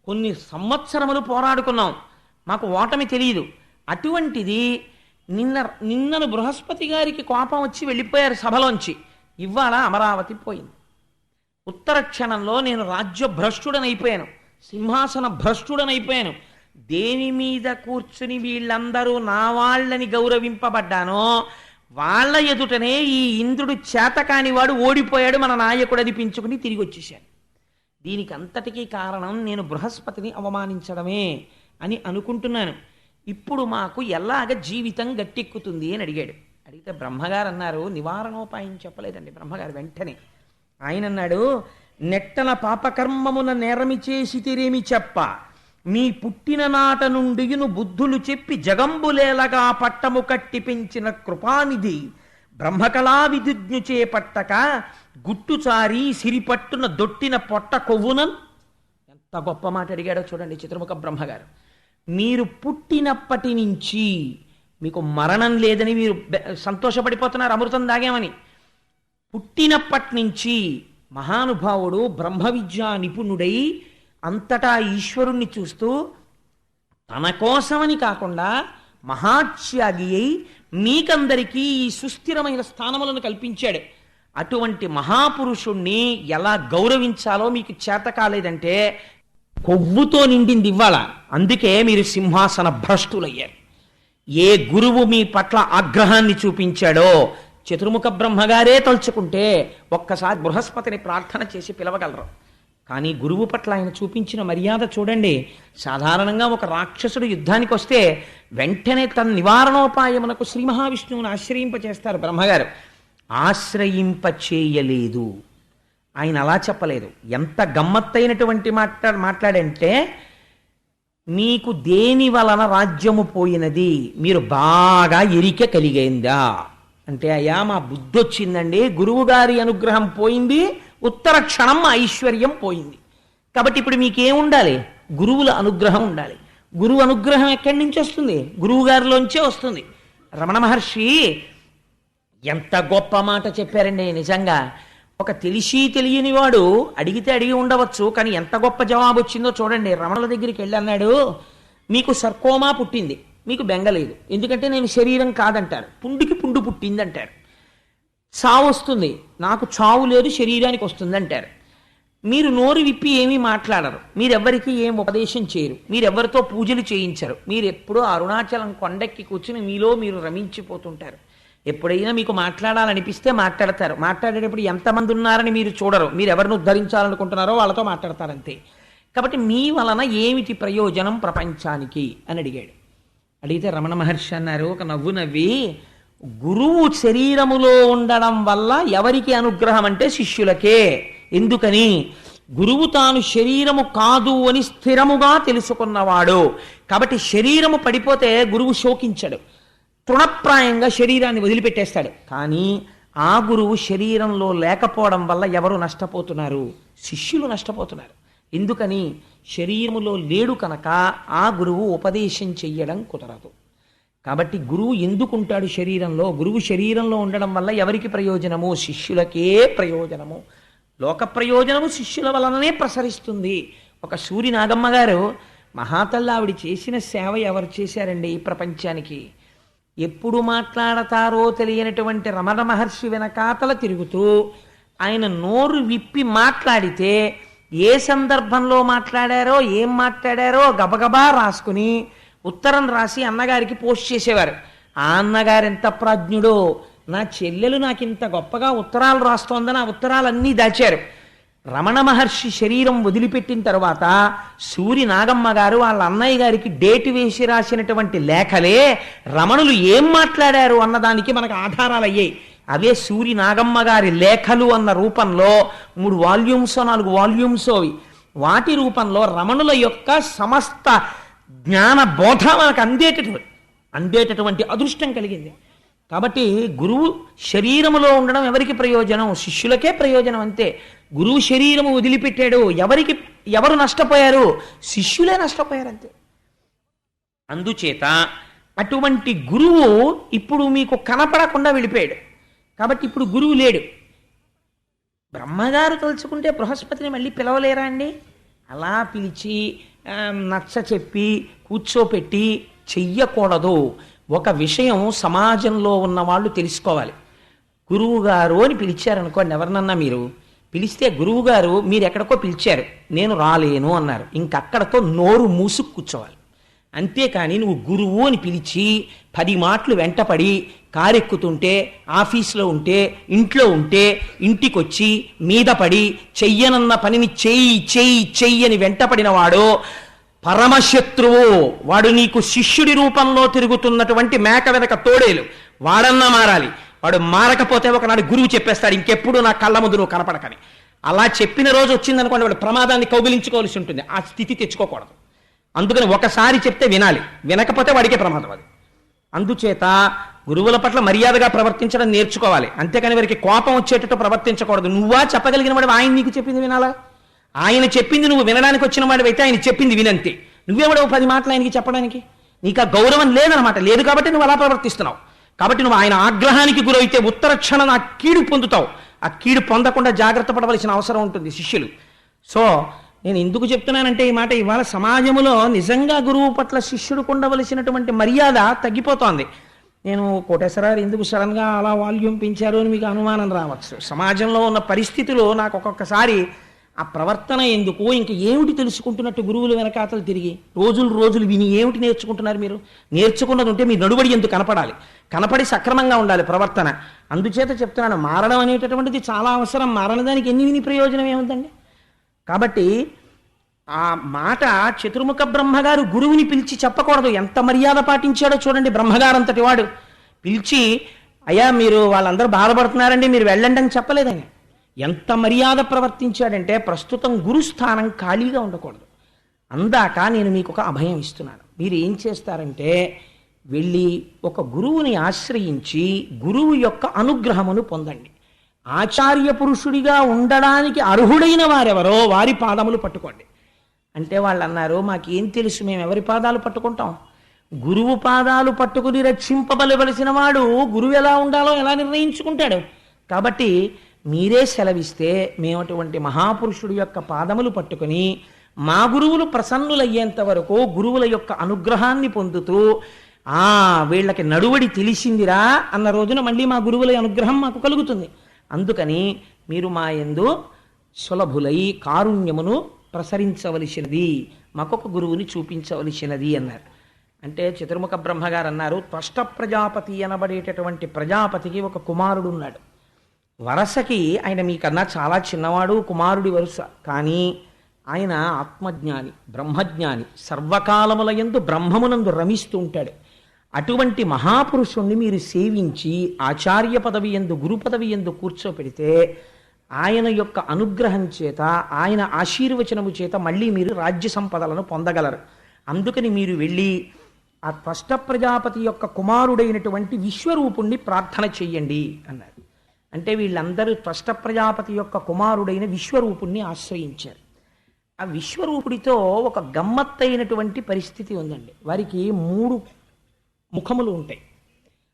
కొన్ని సంవత్సరములు పోరాడుకున్నాం, మాకు ఓటమి తెలియదు. అటువంటిది నిన్నను బృహస్పతి గారికి కోపం వచ్చి వెళ్ళిపోయారు సభలోంచి. ఇవాళ అమరావతి పోయింది. ఉత్తర క్షణంలో నేను రాజ్య భ్రష్టుడనైపోయాను, సింహాసన భ్రష్టుడనైపోయాను. దేని మీద కూర్చుని వీళ్ళందరూ నా వాళ్ళని గౌరవింపబడ్డానో వాళ్ళ ఎదుటనే ఈ ఇంద్రుడు చేతకాని వాడు ఓడిపోయాడు, మన నాయకుడు అనిపించుకుని తిరిగి వచ్చేశాను. దీనికి అంతటికీ కారణం నేను బృహస్పతిని అవమానించడమే అని అనుకుంటున్నాను. ఇప్పుడు మాకు ఎలాగ జీవితం గట్టెక్కుతుంది అని అడిగితే బ్రహ్మగారు అన్నారు, నివారణోపాయం చెప్పలేదండి బ్రహ్మగారు. వెంటనే ఆయన అన్నాడు, నెట్టన పాపకర్మమున నేరమి చేసి తిరేమి చెప్ప, మీ పుట్టిన నాట నుండియును బుద్ధులు చెప్పి జగంబులేలగా పట్టము కట్టి పెంచిన కృపానిధి బ్రహ్మకళా విధిజ్ఞు చేపట్టక గుట్టుచారి సిరిపట్టున దొట్టిన పొట్ట కొవ్వునన్. ఎంత గొప్ప మాట అడిగాడో చూడండి చతుర్ముఖ బ్రహ్మగారు. మీరు పుట్టినప్పటి నుంచి మీకు మరణం లేదని మీరు సంతోషపడిపోతున్నారు, అమృతం దాగామని. పుట్టినప్పటి నుంచి మహానుభావుడు బ్రహ్మ విద్యా నిపుణుడై అంతటా ఈశ్వరుణ్ణి చూస్తూ తన కోసమని కాకుండా మహాత్యాగి అయి మీకందరికీ ఈ సుస్థిరమైన స్థానములను కల్పించాడు. అటువంటి మహాపురుషుణ్ణి ఎలా గౌరవించాలో మీకు చేత కాలేదంటే కొవ్వుతో నిండింది ఇవ్వాల. అందుకే మీరు సింహాసన భ్రష్టులయ్యారు. ఏ గురువు మీ పట్ల ఆగ్రహాన్ని చూపించాడో చతుర్ముఖ బ్రహ్మగారే తలుచుకుంటే ఒక్కసారి బృహస్పతిని ప్రార్థన చేసి పిలవగలరు. కానీ గురువు పట్ల ఆయన చూపించిన మర్యాద చూడండి. సాధారణంగా ఒక రాక్షసుడు యుద్ధానికి వస్తే వెంటనే తన నివారణోపాయమునకు శ్రీ మహావిష్ణువుని ఆశ్రయింపచేస్తారు బ్రహ్మగారు. ఆశ్రయింపచేయలేదు. ఆయన అలా చెప్పలేదు. ఎంత గమ్మత్తైనటువంటి మాట్లాడంటే, మీకు దేని వలన రాజ్యము పోయినది, మీరు బాగా ఎరిక కలిగైందా అంటే, అయ్యా మా బుద్ధి వచ్చిందండి, గురువుగారి అనుగ్రహం పోయింది, ఉత్తర క్షణం ఐశ్వర్యం పోయింది. కాబట్టి ఇప్పుడు మీకేం ఉండాలి? గురువుల అనుగ్రహం ఉండాలి. గురువు అనుగ్రహం ఎక్కడి నుంచి వస్తుంది? గురువు గారిలోంచే వస్తుంది. రమణ మహర్షి ఎంత గొప్ప మాట చెప్పారండి. నిజంగా ఒక తెలిసి తెలియని వాడు అడిగితే అడిగి ఉండవచ్చు, కానీ ఎంత గొప్ప జవాబు వచ్చిందో చూడండి. రమణుల దగ్గరికి వెళ్ళి అన్నాడు, మీకు సర్కోమా పుట్టింది, మీకు బెంగలేదు, ఎందుకంటే నేను శరీరం కాదంటారు. పుండుకి పుండు పుట్టింది అంటారు. చావు వస్తుంది, నాకు చావు లేదు, శరీరానికి వస్తుంది అంటారు. మీరు నోరు విప్పి ఏమీ మాట్లాడరు, మీరెవ్వరికీ ఏం ఉపదేశం చేయరు, మీరెవ్వరితో పూజలు చేయించరు, మీరు ఎప్పుడూ అరుణాచలం కొండెక్కి కూర్చుని మీలో మీరు రమించిపోతుంటారు. ఎప్పుడైనా మీకు మాట్లాడాలనిపిస్తే మాట్లాడతారు. మాట్లాడేటప్పుడు ఎంతమంది ఉన్నారని మీరు చూడరు, మీరు ఎవరిని ఉద్ధరించాలనుకుంటున్నారో వాళ్ళతో మాట్లాడతారంతే. కాబట్టి మీ వలన ఏమిటి ప్రయోజనం ప్రపంచానికి అని అడిగాడు. అడిగితే రమణ మహర్షి అన్నారు, ఒక నవ్వు నవ్వి, గురువు శరీరములో ఉండడం వల్ల ఎవరికి అనుగ్రహం అంటే శిష్యులకే. ఎందుకని? గురువు తాను శరీరము కాదు అని స్థిరముగా తెలుసుకున్నవాడు. కాబట్టి శరీరము పడిపోతే గురువు శోకించడు, తృణప్రాయంగా శరీరాన్ని వదిలిపెట్టేస్తాడు. కానీ ఆ గురువు శరీరంలో లేకపోవడం వల్ల ఎవరు నష్టపోతున్నారు? శిష్యులు నష్టపోతున్నారు. ఎందుకని? శరీరములో లేడు కనుక ఆ గురువు ఉపదేశం చెయ్యడం కుదరదు. కాబట్టి గురువు ఎందుకుంటాడు శరీరంలో? గురువు శరీరంలో ఉండడం వల్ల ఎవరికి ప్రయోజనము? శిష్యులకే ప్రయోజనము. లోక ప్రయోజనము శిష్యుల వలననే ప్రసరిస్తుంది. ఒక సూరి నాగమ్మ గారు, మహాతల్లి ఆవిడ చేసిన సేవ ఎవరు చేశారండి ఈ ప్రపంచానికి? ఎప్పుడు మాట్లాడతారో తెలియనటువంటి రమణ మహర్షి వెనకాతల తిరుగుతూ ఆయన నోరు విప్పి మాట్లాడితే ఏ సందర్భంలో మాట్లాడారో ఏం మాట్లాడారో గబగబా రాసుకుని ఉత్తరం రాసి అన్నగారికి పోస్ట్ చేసేవారు. ఆ అన్నగారు ఎంత ప్రాజ్ఞుడో, నా చెల్లెలు నాకు ఇంత గొప్పగా ఉత్తరాలు రాస్తోందని ఆ ఉత్తరాలన్నీ దాచారు. రమణ మహర్షి శరీరం వదిలిపెట్టిన తర్వాత సూరి నాగమ్మ గారు వాళ్ళ అన్నయ్య గారికి డేటు వేసి రాసినటువంటి లేఖలే రమణులు ఏం మాట్లాడారు అన్నదానికి మనకు ఆధారాలు అయ్యాయి. అవే సూరి నాగమ్మ గారి లేఖలు అన్న రూపంలో 3 వాల్యూమ్సో 4 వాల్యూమ్సో వాటి రూపంలో రమణుల యొక్క సమస్త జ్ఞాన బోధ మనకు అందేటటువంటి అదృష్టం కలిగింది. కాబట్టి గురువు శరీరములో ఉండడం ఎవరికి ప్రయోజనం? శిష్యులకే ప్రయోజనం అంతే. గురువు శరీరము వదిలిపెట్టాడు, ఎవరు నష్టపోయారు? శిష్యులే నష్టపోయారు అంతే. అందుచేత అటువంటి గురువు ఇప్పుడు మీకు కనపడకుండా వెళ్ళిపోయాడు. కాబట్టి ఇప్పుడు గురువు లేడు. బ్రహ్మగారు తలుచుకుంటే బృహస్పతిని మళ్ళీ పిలవలేరా అండి? అలా పిలిచి నచ్చ చెప్పి కూర్చోపెట్టి చెయ్యకూడదు. ఒక విషయం సమాజంలో ఉన్న వాళ్ళు తెలుసుకోవాలి. గురువుగారు అని పిలిచారనుకోండి, ఎవరినన్నా మీరు పిలిస్తే గురువుగారు మీరు ఎక్కడికో పిలిచారు, నేను రాలేను అన్నారు, ఇంకక్కడతో నోరు మూసుకు కూర్చోవాలి. అంతేకాని నువ్వు గురువు అని పిలిచి 10 మాటలు వెంటపడి కారెక్కుతుంటే, ఆఫీస్లో ఉంటే, ఇంట్లో ఉంటే, ఇంటికొచ్చి మీద పడి చెయ్యనన్న పనిని చెయ్యి అని వెంటపడిన వాడు పరమశత్రువు. వాడు నీకు శిష్యుడి రూపంలో తిరుగుతున్నటువంటి మేక వెనక తోడేలు. వాడన్నా మారాలి. వాడు మారకపోతే ఒకనాడు గురువు చెప్పేస్తాడు, ఇంకెప్పుడు నా కళ్ళ ముందు నువ్వు కనపడకని. అలా చెప్పిన రోజు వచ్చిందనుకోండి, వాడు ప్రమాదాన్ని కౌగిలించుకోవాల్సి ఉంటుంది. ఆ స్థితి తెచ్చుకోకూడదు. అందుకని ఒకసారి చెప్తే వినాలి, వినకపోతే వాడికే ప్రమాదం అది. అందుచేత గురువుల పట్ల మర్యాదగా ప్రవర్తించడం నేర్చుకోవాలి. అంతేకాని వారికి కోపం వచ్చేటట్టు ప్రవర్తించకూడదు. నువ్వా చెప్పగలిగిన వాడు ఆయన నీకు చెప్పింది వినాలా? ఆయన చెప్పింది నువ్వు వినడానికి వచ్చిన వాడివైతే ఆయన చెప్పింది వినంతే. నువ్వేవాడు 10 మాటలు ఆయనకి చెప్పడానికి? నీకు ఆ గౌరవం లేదనమాట. లేదు కాబట్టి నువ్వు అలా ప్రవర్తిస్తున్నావు. కాబట్టి నువ్వు ఆయన ఆగ్రహానికి గురైతే ఉత్తర క్షణం ఆ కీడు పొందుతావు. ఆ కీడు పొందకుండా జాగ్రత్త పడవలసిన అవసరం ఉంటుంది శిష్యులు. సో నేను ఎందుకు చెప్తున్నానంటే ఈ మాట, ఇవాళ సమాజంలో నిజంగా గురువు పట్ల శిష్యుడికి ఉండవలసినటువంటి మర్యాద తగ్గిపోతోంది. నేను కోటేశ్వరరావు ఎందుకు సడన్గా అలా వాల్యూమ్ పెంచారు అని మీకు అనుమానం రావచ్చు. సమాజంలో ఉన్న పరిస్థితులు నాకు ఒక్కొక్కసారి ఆ ప్రవర్తన ఎందుకు, ఇంక ఏమిటి తెలుసుకుంటున్నట్టు గురువులు వెనకాతలు తిరిగి రోజులు రోజులు విని ఏమిటి నేర్చుకుంటున్నారు మీరు? నేర్చుకున్నది ఉంటే మీ నడుబడి ఎందుకు కనపడాలి, కనపడి సక్రమంగా ఉండాలి ప్రవర్తన. అందుచేత చెప్తున్నాను, మారడం అనేటటువంటిది చాలా అవసరం. మారనదానికి ఎన్ని విని ప్రయోజనం ఏముందండి? కాబట్టి ఆ మాట చతుర్ముఖ బ్రహ్మగారు గురువుని పిలిచి చెప్పకూడదు. ఎంత మర్యాద పాటించాడో చూడండి. బ్రహ్మగారంతటి వాడు పిలిచి, అయ్యా మీరు వాళ్ళందరూ బాధపడుతున్నారండి, మీరు వెళ్ళండి అని చెప్పలేదని. ఎంత మర్యాద ప్రవర్తించాడంటే, ప్రస్తుతం గురుస్థానం ఖాళీగా ఉండకూడదు. అందాక నేను మీకు ఒక అభయం ఇస్తున్నాను. మీరు ఏం చేస్తారంటే, వెళ్ళి ఒక గురువుని ఆశ్రయించి గురువు యొక్క అనుగ్రహమును పొందండి. ఆచార్య పురుషుడిగా ఉండడానికి అర్హుడైన వారెవరో వారి పాదములు పట్టుకోండి. అంటే వాళ్ళు అన్నారు, మాకేం తెలుసు, మేము ఎవరి పాదాలు పట్టుకుంటాం? గురువు పాదాలు పట్టుకుని రక్షింపబలవలసిన వాడు గురువు ఎలా ఉండాలో ఎలా నిర్ణయించుకుంటాడు? కాబట్టి మీరే సెలవిస్తే మేము అటువంటి మహాపురుషుడి యొక్క పాదములు పట్టుకుని మా గురువులు ప్రసన్నులయ్యేంత వరకు గురువుల యొక్క అనుగ్రహాన్ని పొందుతూ, వీళ్ళకి నడువడి తెలిసిందిరా అన్న రోజున మళ్ళీ మా గురువుల అనుగ్రహం మాకు కలుగుతుంది. అందుకని మీరు మా యందు సులభులై కారుణ్యమును ప్రసరించవలసినది, మాకొక గురువుని చూపించవలసినది అన్నారు. అంటే చతుర్ముఖ బ్రహ్మగారు అన్నారు, త్వష్ట ప్రజాపతి అనబడేటటువంటి ప్రజాపతికి ఒక కుమారుడు ఉన్నాడు. వరసకి ఆయన మీకన్నా చాలా చిన్నవాడు, కుమారుడి వరుస. కానీ ఆయన ఆత్మజ్ఞాని, బ్రహ్మజ్ఞాని, సర్వకాలముల యందు బ్రహ్మమునందు రమిస్తూ ఉంటాడు. అటువంటి మహాపురుషుణ్ణి మీరు సేవించి ఆచార్య పదవి యందు, గురు పదవి యందు కూర్చోపెడితే ఆయన యొక్క అనుగ్రహం చేత, ఆయన ఆశీర్వచనము చేత మళ్ళీ మీరు రాజ్య సంపదలను పొందగలరు. అందుకని మీరు వెళ్ళి ఆ త్వష్ట ప్రజాపతి యొక్క కుమారుడైనటువంటి విశ్వరూపుణ్ణి ప్రార్థన చెయ్యండి అన్నారు. అంటే వీళ్ళందరూ త్వష్ట ప్రజాపతి యొక్క కుమారుడైన విశ్వరూపుణ్ణి ఆశ్రయించారు. ఆ విశ్వరూపుడితో ఒక గమ్మత్తైనటువంటి పరిస్థితి ఉందండి. వారికి 3 ముఖములు ఉంటాయి.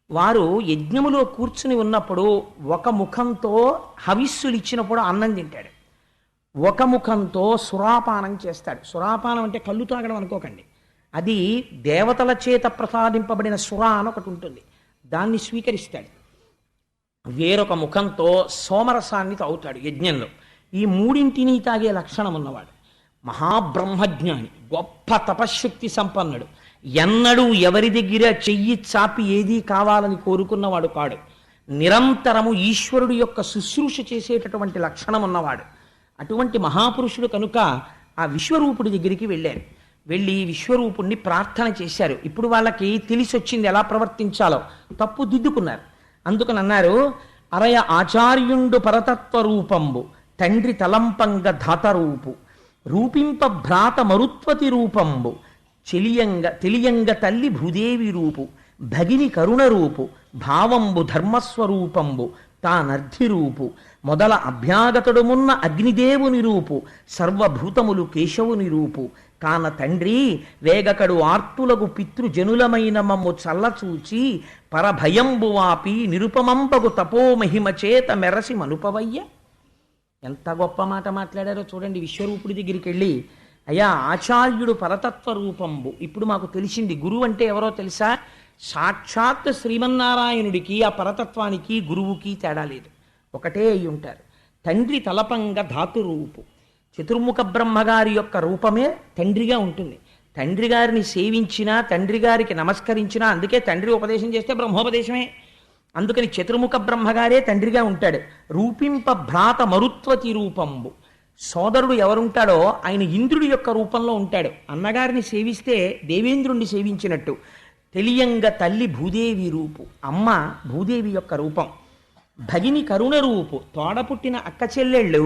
వారు యజ్ఞములో కూర్చుని ఉన్నప్పుడు ఒక ముఖంతో హవిస్సులు ఇచ్చినప్పుడు అన్నం తింటాడు, ఒక ముఖంతో సురాపానం చేస్తాడు. సురాపానం అంటే కళ్ళు తాగడం అనుకోకండి, అది దేవతల చేత ప్రసాదింపబడిన సురా అని ఒకటి ఉంటుంది, దాన్ని స్వీకరిస్తాడు. వేరొక ముఖంతో సోమరసాన్ని తాగుతాడు యజ్ఞంలో. ఈ 3 తాగే లక్షణం ఉన్నవాడు మహాబ్రహ్మజ్ఞాని, గొప్ప తపశ్శక్తి సంపన్నుడు. ఎన్నడూ ఎవరి దగ్గర చెయ్యి చాపి ఏదీ కావాలని కోరుకున్నవాడు కాడు. నిరంతరము ఈశ్వరుడు యొక్క శుశ్రూష చేసేటటువంటి లక్షణం ఉన్నవాడు. అటువంటి మహాపురుషుడు కనుక ఆ విశ్వరూపుడి దగ్గరికి వెళ్ళారు. వెళ్ళి విశ్వరూపుణ్ణి ప్రార్థన చేశారు. ఇప్పుడు వాళ్ళకి తెలిసొచ్చింది ఎలా ప్రవర్తించాలో, తప్పు దిద్దుకున్నారు. అందుకని అన్నారు, అరయ ఆచార్యుండు పరతత్వ రూపంబు తండ్రి తలంపంగ ధాతరూపు రూపింప భ్రాత మరుత్వతి రూపంబు తెలియంగ తల్లి భూదేవి రూపు భగిని కరుణ రూపు భావంబు ధర్మస్వరూపంబు తానర్థి రూపు మొదల అభ్యాగతుడుమున్న అగ్నిదేవుని రూపు సర్వభూతములు కేశవుని రూపు కాన తండ్రి వేగకడు ఆర్తులకు పితృజనులమైన మమ్ము చల్లచూచి పరభయంబు వాపి నిరుపమంపగు తపోమహిమ చేత మెరసి మనుపవయ్య. ఎంత గొప్ప మాట మాట్లాడారో చూడండి. విశ్వరూపుడి దగ్గరికి వెళ్ళి, అయ్యా ఆచార్యుడు పరతత్వ రూపంబు, ఇప్పుడు మాకు తెలిసింది గురువు అంటే ఎవరో తెలుసా? సాక్షాత్ శ్రీమన్నారాయణుడికి ఆ పరతత్వానికి గురువుకి తేడా లేదు, ఒకటే అయి ఉంటారు. తండ్రి తలపంగ ధాతు రూపు, చతుర్ముఖ బ్రహ్మగారి యొక్క రూపమే తండ్రిగా ఉంటుంది. తండ్రి గారిని సేవించినా, తండ్రి గారికి నమస్కరించినా, అందుకే తండ్రి ఉపదేశం చేస్తే బ్రహ్మోపదేశమే. అందుకని చతుర్ముఖ బ్రహ్మగారే తండ్రిగా ఉంటాడు. రూపింప భ్రాత మరుత్వతి రూపంబు, సోదరుడు ఎవరుంటాడో ఆయన ఇంద్రుడి యొక్క రూపంలో ఉంటాడు. అన్నగారిని సేవిస్తే దేవేంద్రుణ్ణి సేవించినట్టు. తెలియంగ తల్లి భూదేవి రూపు, అమ్మ భూదేవి యొక్క రూపం. భగిని కరుణ రూపు, తోడపుట్టిన అక్క చెల్లెళ్ళు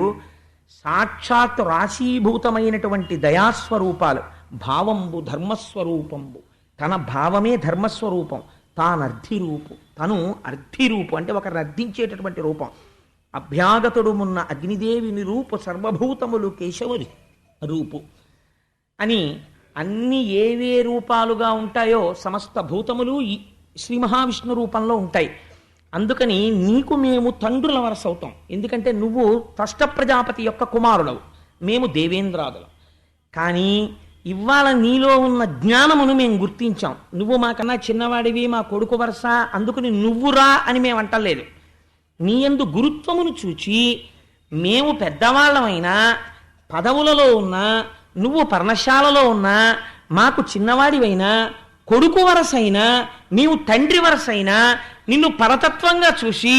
సాక్షాత్ రాశీభూతమైనటువంటి దయాస్వరూపాలు. భావంబు ధర్మస్వరూపంబు, తన భావమే ధర్మస్వరూపం. తానర్థి రూపు, తను అర్థి రూపు అంటే ఒకరిని అర్థించేటటువంటి రూపం. అభ్యాగతుడు మున్న అగ్నిదేవిని రూపు సర్వభూతములు కేశవుని రూపు అని అన్ని ఏవే రూపాలుగా ఉంటాయో సమస్త భూతములు శ్రీ మహావిష్ణు రూపంలో ఉంటాయి. అందుకని నీకు మేము తండ్రుల వరస అవుతాం. ఎందుకంటే నువ్వు త్వష్ట ప్రజాపతి యొక్క కుమారుడవు, మేము దేవేంద్రాదులం. కానీ ఇవాళ నీలో ఉన్న జ్ఞానమును మేము గుర్తించాం. నువ్వు మాకన్నా చిన్నవాడివి, మా కొడుకు వరస, అందుకని నువ్వురా అని మేము అంటలేదు. నీ యందు గురుత్వమును చూచి మేము పెద్దవాళ్ళమైనా పదవులలో ఉన్నా, నువ్వు పర్ణశాలలో ఉన్నా, మాకు చిన్నవాడివైనా, కొడుకు వరసైనా, నీవు తండ్రి వరసైనా, నిన్ను పరతత్వంగా చూసి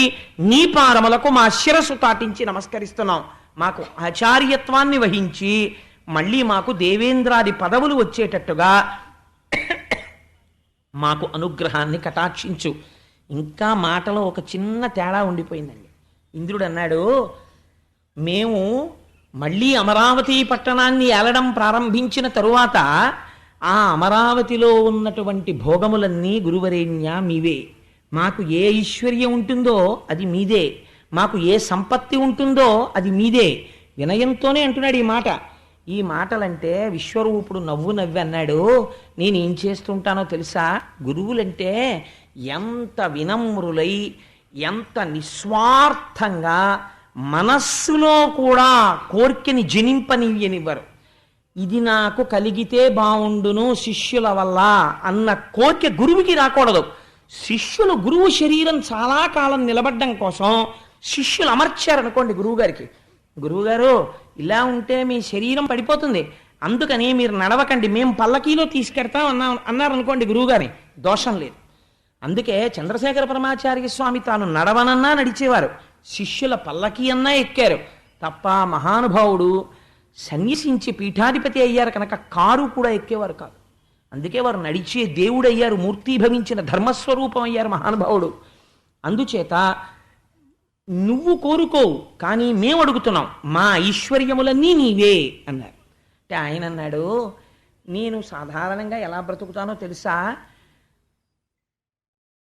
నీ పాదములకు మా శిరస్సు తాటించి నమస్కరిస్తున్నాం. మాకు ఆచార్యత్వాన్ని వహించి మళ్ళీ మాకు దేవేంద్రాది పదవులు వచ్చేటట్టుగా మాకు అనుగ్రహాన్ని కటాక్షించు. ఇంకా మాటలో ఒక చిన్న తేడా ఉండిపోయిందండి. ఇంద్రుడు అన్నాడు, మేము మళ్ళీ అమరావతి పట్టణాన్ని ఏలడం ప్రారంభించిన తరువాత ఆ అమరావతిలో ఉన్నటువంటి భోగములన్నీ గురువరేణ్య మీవే. మాకు ఏ ఐశ్వర్యం ఉంటుందో అది మీదే, మాకు ఏ సంపత్తి ఉంటుందో అది మీదే. వినయంతోనే అంటున్నాడు ఈ మాట. ఈ మాటలంటే విశ్వరూపుడు నవ్వి అన్నాడు, నేనేం చేస్తుంటానో తెలుసా? గురువులంటే ఎంత వినమ్రులై, ఎంత నిస్వార్థంగా మనస్సులో కూడా కోర్కెని జనింపనివ్వనివ్వరు. ఇది నాకు కలిగితే బావుండును శిష్యుల వల్ల అన్న కోరిక గురువుకి రాకూడదు. శిష్యులు గురువు శరీరం చాలా కాలం నిలబడ్డం కోసం శిష్యులు అమర్చారనుకోండి గురువుగారికి, గురువుగారు ఇలా ఉంటే మీ శరీరం పడిపోతుంది, అందుకని మీరు నడవకండి, మేము పల్లకీలో తీసుకెడతాం అన్నారనుకోండి గురువుగారి, దోషం లేదు. అందుకే చంద్రశేఖర పరమాచార్య స్వామి తాను నడవనన్నా నడిచేవారు, శిష్యుల పల్లకీ అన్నా ఎక్కారు తప్ప మహానుభావుడు సన్యసించి పీఠాధిపతి అయ్యారు కనుక కారు కూడా ఎక్కేవారు కాదు. అందుకే వారు నడిచే దేవుడయ్యారు, మూర్తీభవించిన ధర్మస్వరూపం అయ్యారు మహానుభావుడు. అందుచేత నువ్వు కోరుకోవు, కానీ మేము అడుగుతున్నాం, మా ఐశ్వర్యములన్నీ నీవే అన్నారు. అంటే ఆయన అన్నాడు, నేను సాధారణంగా ఎలా బ్రతుకుతానో తెలుసా?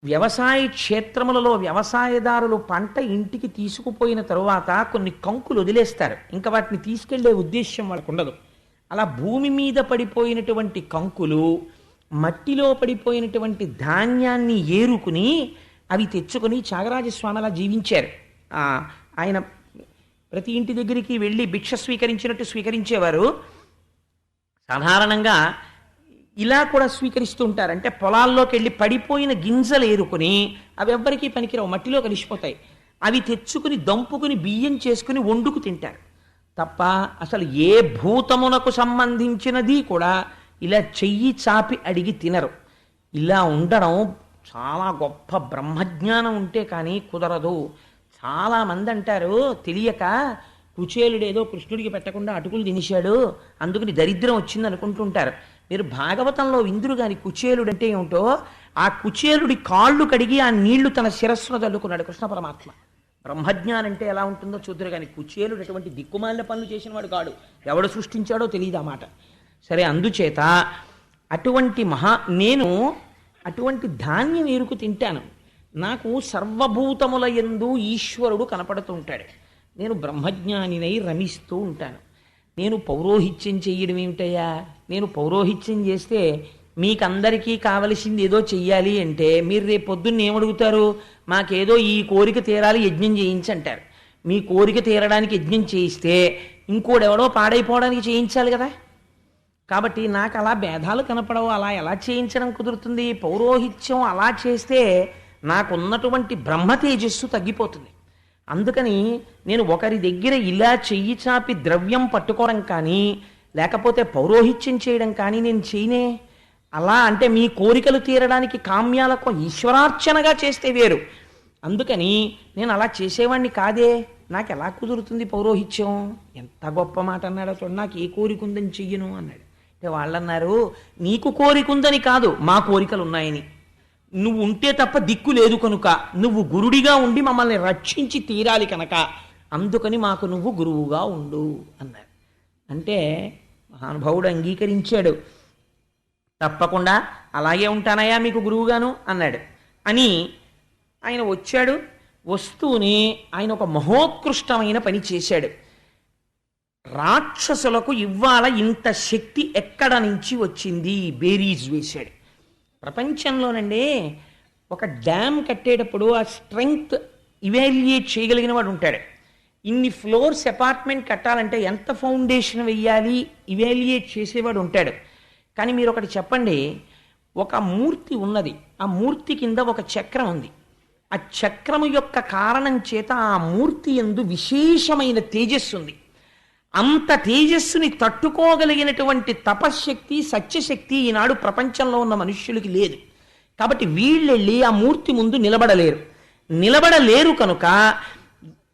వ్యవసాయ క్షేత్రములలో వ్యవసాయదారులు పంట ఇంటికి తీసుకుపోయిన తరువాత కొన్ని కంకులు వదిలేస్తారు, ఇంకా వాటిని తీసుకెళ్లే ఉద్దేశ్యం వాళ్ళకు ఉండదు. అలా భూమి మీద పడిపోయినటువంటి కంకులు, మట్టిలో పడిపోయినటువంటి ధాన్యాన్ని ఏరుకుని అవి తెచ్చుకొని త్యాగరాజస్వామి అలా జీవించారు. ఆయన ప్రతి ఇంటి దగ్గరికి వెళ్ళి భిక్ష స్వీకరించినట్టు స్వీకరించేవారు. సాధారణంగా ఇలా కూడా స్వీకరిస్తూ ఉంటారు. అంటే పొలాల్లోకి వెళ్ళి పడిపోయిన గింజలు ఏరుకుని, అవి ఎవ్వరికీ పనికిరావు, మట్టిలో కలిసిపోతాయి, అవి తెచ్చుకుని దంపుకుని బియ్యం చేసుకుని వండుకు తింటారు తప్ప అసలు ఏ భూతమునకు సంబంధించినది కూడా ఇలా చెయ్యి చాపి అడిగి తినరు. ఇలా ఉండడం చాలా గొప్ప బ్రహ్మజ్ఞానం ఉంటే కానీ కుదరదు. చాలామంది అంటారు తెలియక, కుచేలుడేదో కృష్ణుడికి పెట్టకుండా అటుకులు తినేశాడు అందుకని దరిద్రం వచ్చింది అనుకుంటుంటారు. మీరు భాగవతంలో ఇంద్రుడు గాని కుచేలుడు అంటే ఏమిటో, ఆ కుచేలుడి కాళ్ళు కడిగి ఆ నీళ్లు తన శిరస్సును చల్లుకున్నాడు కృష్ణ పరమాత్మ. బ్రహ్మజ్ఞానం అంటే ఎలా ఉంటుందో చూద్దరు కానీ కుచేలుడు అటువంటి దిక్కుమాలిన పనులు చేసిన వాడు కాడు, ఎవడు సృష్టించాడో తెలియదు ఆ మాట. సరే, అందుచేత నేను అటువంటి ధాన్యం ఎరుకు తింటాను. నాకు సర్వభూతముల యందు ఈశ్వరుడు కనపడుతూ ఉంటాడు. నేను బ్రహ్మజ్ఞానినై రమిస్తూ ఉంటాను. నేను పౌరోహిత్యం చెయ్యడం ఏమిటయ్యా? నేను పౌరోహిత్యం చేస్తే మీకందరికీ కావలసింది ఏదో చెయ్యాలి అంటే మీరు రేపు పొద్దున్న ఏమడుగుతారు? మాకేదో ఈ కోరిక తీరాలి, యజ్ఞం చేయించంటారు. మీ కోరిక తీరడానికి యజ్ఞం చేయిస్తే ఇంకోడెవడో పాడైపోవడానికి చేయించాలి కదా. కాబట్టి నాకు అలా భేదాలు కనపడవు, అలా ఎలా చేయించడం కుదురుతుంది? పౌరోహిత్యం అలా చేస్తే నాకున్నటువంటి బ్రహ్మ తేజస్సు తగ్గిపోతుంది. అందుకని నేను ఒకరి దగ్గర ఇలా చెయ్యి చాపి ద్రవ్యం పట్టుకోవడం కానీ లేకపోతే పౌరోహిత్యం చేయడం కానీ నేను చేయనే. అలా అంటే మీ కోరికలు తీరడానికి కామ్యాలకు ఈశ్వరార్చనగా చేస్తే వేరు. అందుకని నేను అలా చేసేవాడిని కాదే, నాకు ఎలా కుదురుతుంది పౌరోహిత్యం? ఎంత గొప్ప మాట అన్నాడో చూడండి. నాకు ఏ కోరిక ఉందని చెయ్యను అన్నాడు. అంటే వాళ్ళన్నారు, నీకు కోరిక ఉందని కాదు, మా కోరికలు ఉన్నాయని. నువ్వు ఉంటే తప్ప దిక్కు లేదు కనుక, నువ్వు గురుడిగా ఉండి మమ్మల్ని రక్షించి తీరాలి కనుక, అందుకని మాకు నువ్వు గురువుగా ఉండు అన్నారు. అంటే మహానుభావుడు అంగీకరించాడు. తప్పకుండా అలాగే ఉంటానయ్యా మీకు గురువుగాను అన్నాడు. అని ఆయన వచ్చాడు. వస్తూనే ఆయన ఒక మహోత్కృష్టమైన పని చేశాడు. రాక్షసులకు ఇవాళ ఇంత శక్తి ఎక్కడ నుంచి వచ్చింది బేరీజ్ వేశాడు. ప్రపంచంలోనండి ఒక డ్యామ్ కట్టేటప్పుడు ఆ స్ట్రెంగ్త్ ఇవాల్యుయేట్ చేయగలిగిన వాడు ఉంటాడు. ఇన్ని ఫ్లోర్స్ అపార్ట్మెంట్ కట్టాలంటే ఎంత ఫౌండేషన్ వెయ్యాలి ఇవాల్యుయేట్ చేసేవాడు ఉంటాడు. కానీ మీరు ఒకటి చెప్పండి, ఒక మూర్తి ఉన్నది, ఆ మూర్తి కింద ఒక చక్రం ఉంది. ఆ చక్రము యొక్క కారణం చేత ఆ మూర్తి యందు విశేషమైన తేజస్సు ఉంది. అంత తేజస్సుని తట్టుకోగలిగినటువంటి తపశ్శక్తి సత్యశక్తి ఈనాడు ప్రపంచంలో ఉన్న మనుష్యులకి లేదు. కాబట్టి వీళ్ళెళ్ళి ఆ మూర్తి ముందు నిలబడలేరు కనుక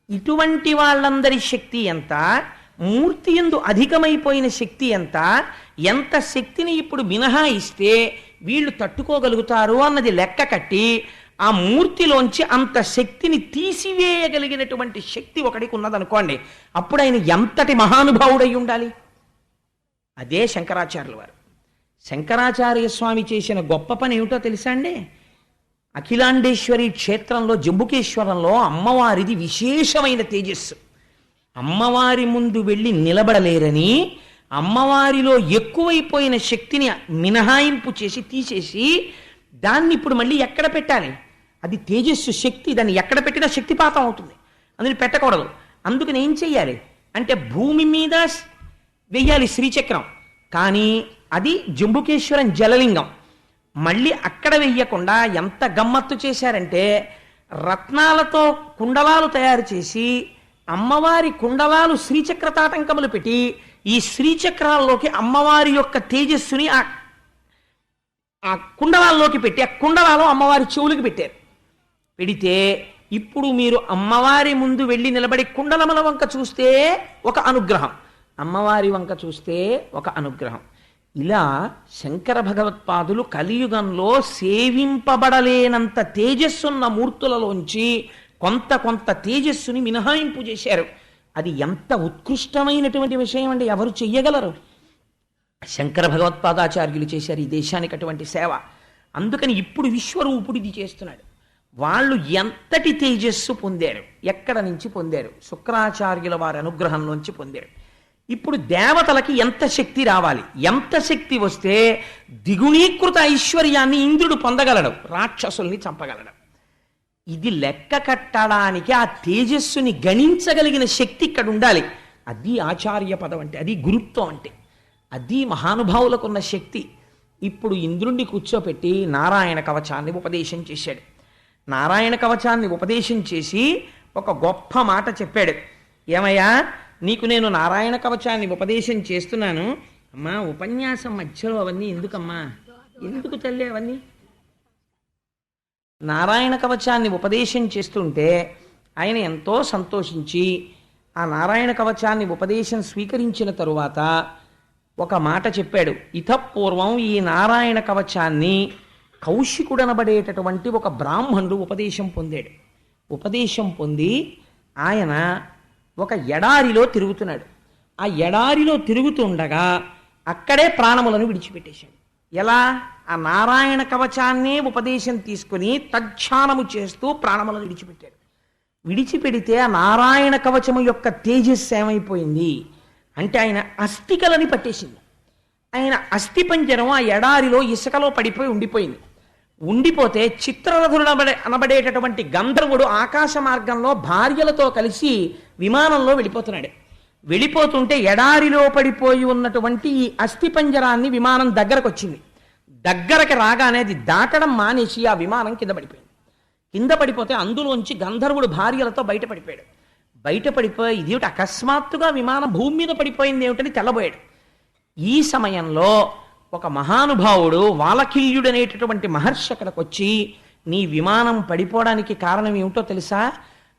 ఇటువంటి వాళ్ళందరి శక్తి ఎంత, మూర్తి యందు అధికమైపోయిన శక్తి ఎంత శక్తిని ఇప్పుడు మినహాయిస్తే వీళ్ళు తట్టుకోగలుగుతారు అన్నది లెక్క కట్టి ఆ మూర్తిలోంచి అంత శక్తిని తీసివేయగలిగినటువంటి శక్తి ఒకడికి ఉన్నదనుకోండి, అప్పుడు ఆయన ఎంతటి మహానుభావుడై ఉండాలి. అదే శంకరాచార్యుల వారు. శంకరాచార్య స్వామి చేసిన గొప్ప పని ఏమిటో తెలుసా అండి? అఖిలాండేశ్వరి క్షేత్రంలో జంబుకేశ్వరంలో అమ్మవారిది విశేషమైన తేజస్సు. అమ్మవారి ముందు వెళ్ళి నిలబడలేరని అమ్మవారిలో ఎక్కువైపోయిన శక్తిని మినహాయింపు చేసి తీసేసి దాన్ని ఇప్పుడు మళ్ళీ ఎక్కడ పెట్టాలి? అది తేజస్సు శక్తి, దాన్ని ఎక్కడ పెట్టినా శక్తిపాతం అవుతుంది, అందుని పెట్టకూడదు. అందుకని ఏం చెయ్యాలి అంటే భూమి మీద వెయ్యాలి శ్రీచక్రం, కానీ అది జంబుకేశ్వరం జలలింగం. మళ్ళీ అక్కడ వెయ్యకుండా ఎంత గమ్మత్తు చేశారంటే రత్నాలతో కుండలాలు తయారు చేసి అమ్మవారి కుండలాలు శ్రీచక్ర తాటంకములు పెట్టి ఈ శ్రీచక్రాల్లోకి అమ్మవారి యొక్క తేజస్సుని ఆ కుండలాల్లోకి పెట్టి ఆ కుండలాలు అమ్మవారి చెవులకి పెట్టారు. పెడితే ఇప్పుడు మీరు అమ్మవారి ముందు వెళ్ళి నిలబడి కుండలముల వంక చూస్తే ఒక అనుగ్రహం, అమ్మవారి వంక చూస్తే ఒక అనుగ్రహం. ఇలా శంకర భగవత్పాదులు కలియుగంలో సేవింపబడలేనంత తేజస్సున్న మూర్తులలోంచి కొంత తేజస్సుని మినహాయింపు చేశారు. అది ఎంత ఉత్కృష్టమైనటువంటి విషయం అండి, ఎవరు చెయ్యగలరు? శంకర భగవత్పాదాచార్యులు చేశారు ఈ దేశానికి అటువంటి సేవ. అందుకని ఇప్పుడు విశ్వరూపుడిది చేస్తున్నాడు. వాళ్ళు ఎంతటి తేజస్సు పొందారు, ఎక్కడ నుంచి పొందారు? శుక్రాచార్యుల వారి అనుగ్రహంలోంచి పొందారు. ఇప్పుడు దేవతలకి ఎంత శక్తి రావాలి, ఎంత శక్తి వస్తే ద్విగుణీకృత ఐశ్వర్యాన్ని ఇంద్రుడు పొందగలడు, రాక్షసుల్ని చంపగలడు. ఇది లెక్క కట్టడానికి ఆ తేజస్సుని గణించగలిగిన శక్తి ఇక్కడ ఉండాలి. అది ఆచార్య పదం అంటే, అది గురుత్వం అంటే, అది మహానుభావులకు ఉన్న శక్తి. ఇప్పుడు ఇంద్రుణ్ణి కూర్చోపెట్టి నారాయణ కవచాన్ని ఉపదేశం చేశాడు. నారాయణ కవచాన్ని ఉపదేశం చేసి ఒక గొప్ప మాట చెప్పాడు. ఏమయ్యా, నీకు నేను నారాయణ కవచాన్ని ఉపదేశం చేస్తున్నాను, అమ్మా ఉపన్యాసం మధ్యలో అవన్నీ ఎందుకమ్మా, ఎందుకు తల్లి అవన్నీ? నారాయణ కవచాన్ని ఉపదేశం చేస్తుంటే ఆయన ఎంతో సంతోషించి ఆ నారాయణ కవచాన్ని ఉపదేశం స్వీకరించిన తరువాత ఒక మాట చెప్పాడు. ఇతపూర్వం ఈ నారాయణ కవచాన్ని కౌశికుడనబడేటటువంటి ఒక బ్రాహ్మణుడు ఉపదేశం పొందాడు. ఉపదేశం పొంది ఆయన ఒక ఎడారిలో తిరుగుతున్నాడు. ఆ ఎడారిలో తిరుగుతుండగా అక్కడే ప్రాణములను విడిచిపెట్టేశాడు. ఎలా? ఆ నారాయణ కవచాన్నే ఉపదేశం తీసుకుని తజ్ఞానము చేస్తూ ప్రాణములను విడిచిపెట్టాడు. విడిచిపెడితే ఆ నారాయణ కవచము యొక్క తేజస్సు ఏమైపోయింది అంటే ఆయన అస్థికలని పట్టేసింది. ఆయన అస్థిపంజరం ఆ ఎడారిలో ఇసుకలో పడిపోయి ఉండిపోయింది. ఉండిపోతే చిత్రరథుడు అనబడేటటువంటి గంధర్వుడు ఆకాశ మార్గంలో భార్యలతో కలిసి విమానంలో వెళ్ళిపోతున్నాడు. వెళ్ళిపోతుంటే ఎడారిలో పడిపోయి ఉన్నటువంటి ఈ అస్థిపంజరాన్ని విమానం దగ్గరకు వచ్చింది. దగ్గరకు రాగానే అది దాటడం మానేసి ఆ విమానం కింద పడిపోయింది. కింద పడిపోతే అందులోంచి గంధర్వుడు భార్యలతో బయటపడిపోయాడు. బయటపడిపోయి ఇదేమిటి అకస్మాత్తుగా విమానం భూమి మీద పడిపోయింది ఏమిటని తెల్లబోయాడు. ఈ సమయంలో ఒక మహానుభావుడు వాలకిల్యుడనేటటువంటి మహర్షి అక్కడికి వచ్చి, నీ విమానం పడిపోవడానికి కారణం ఏమిటో తెలుసా?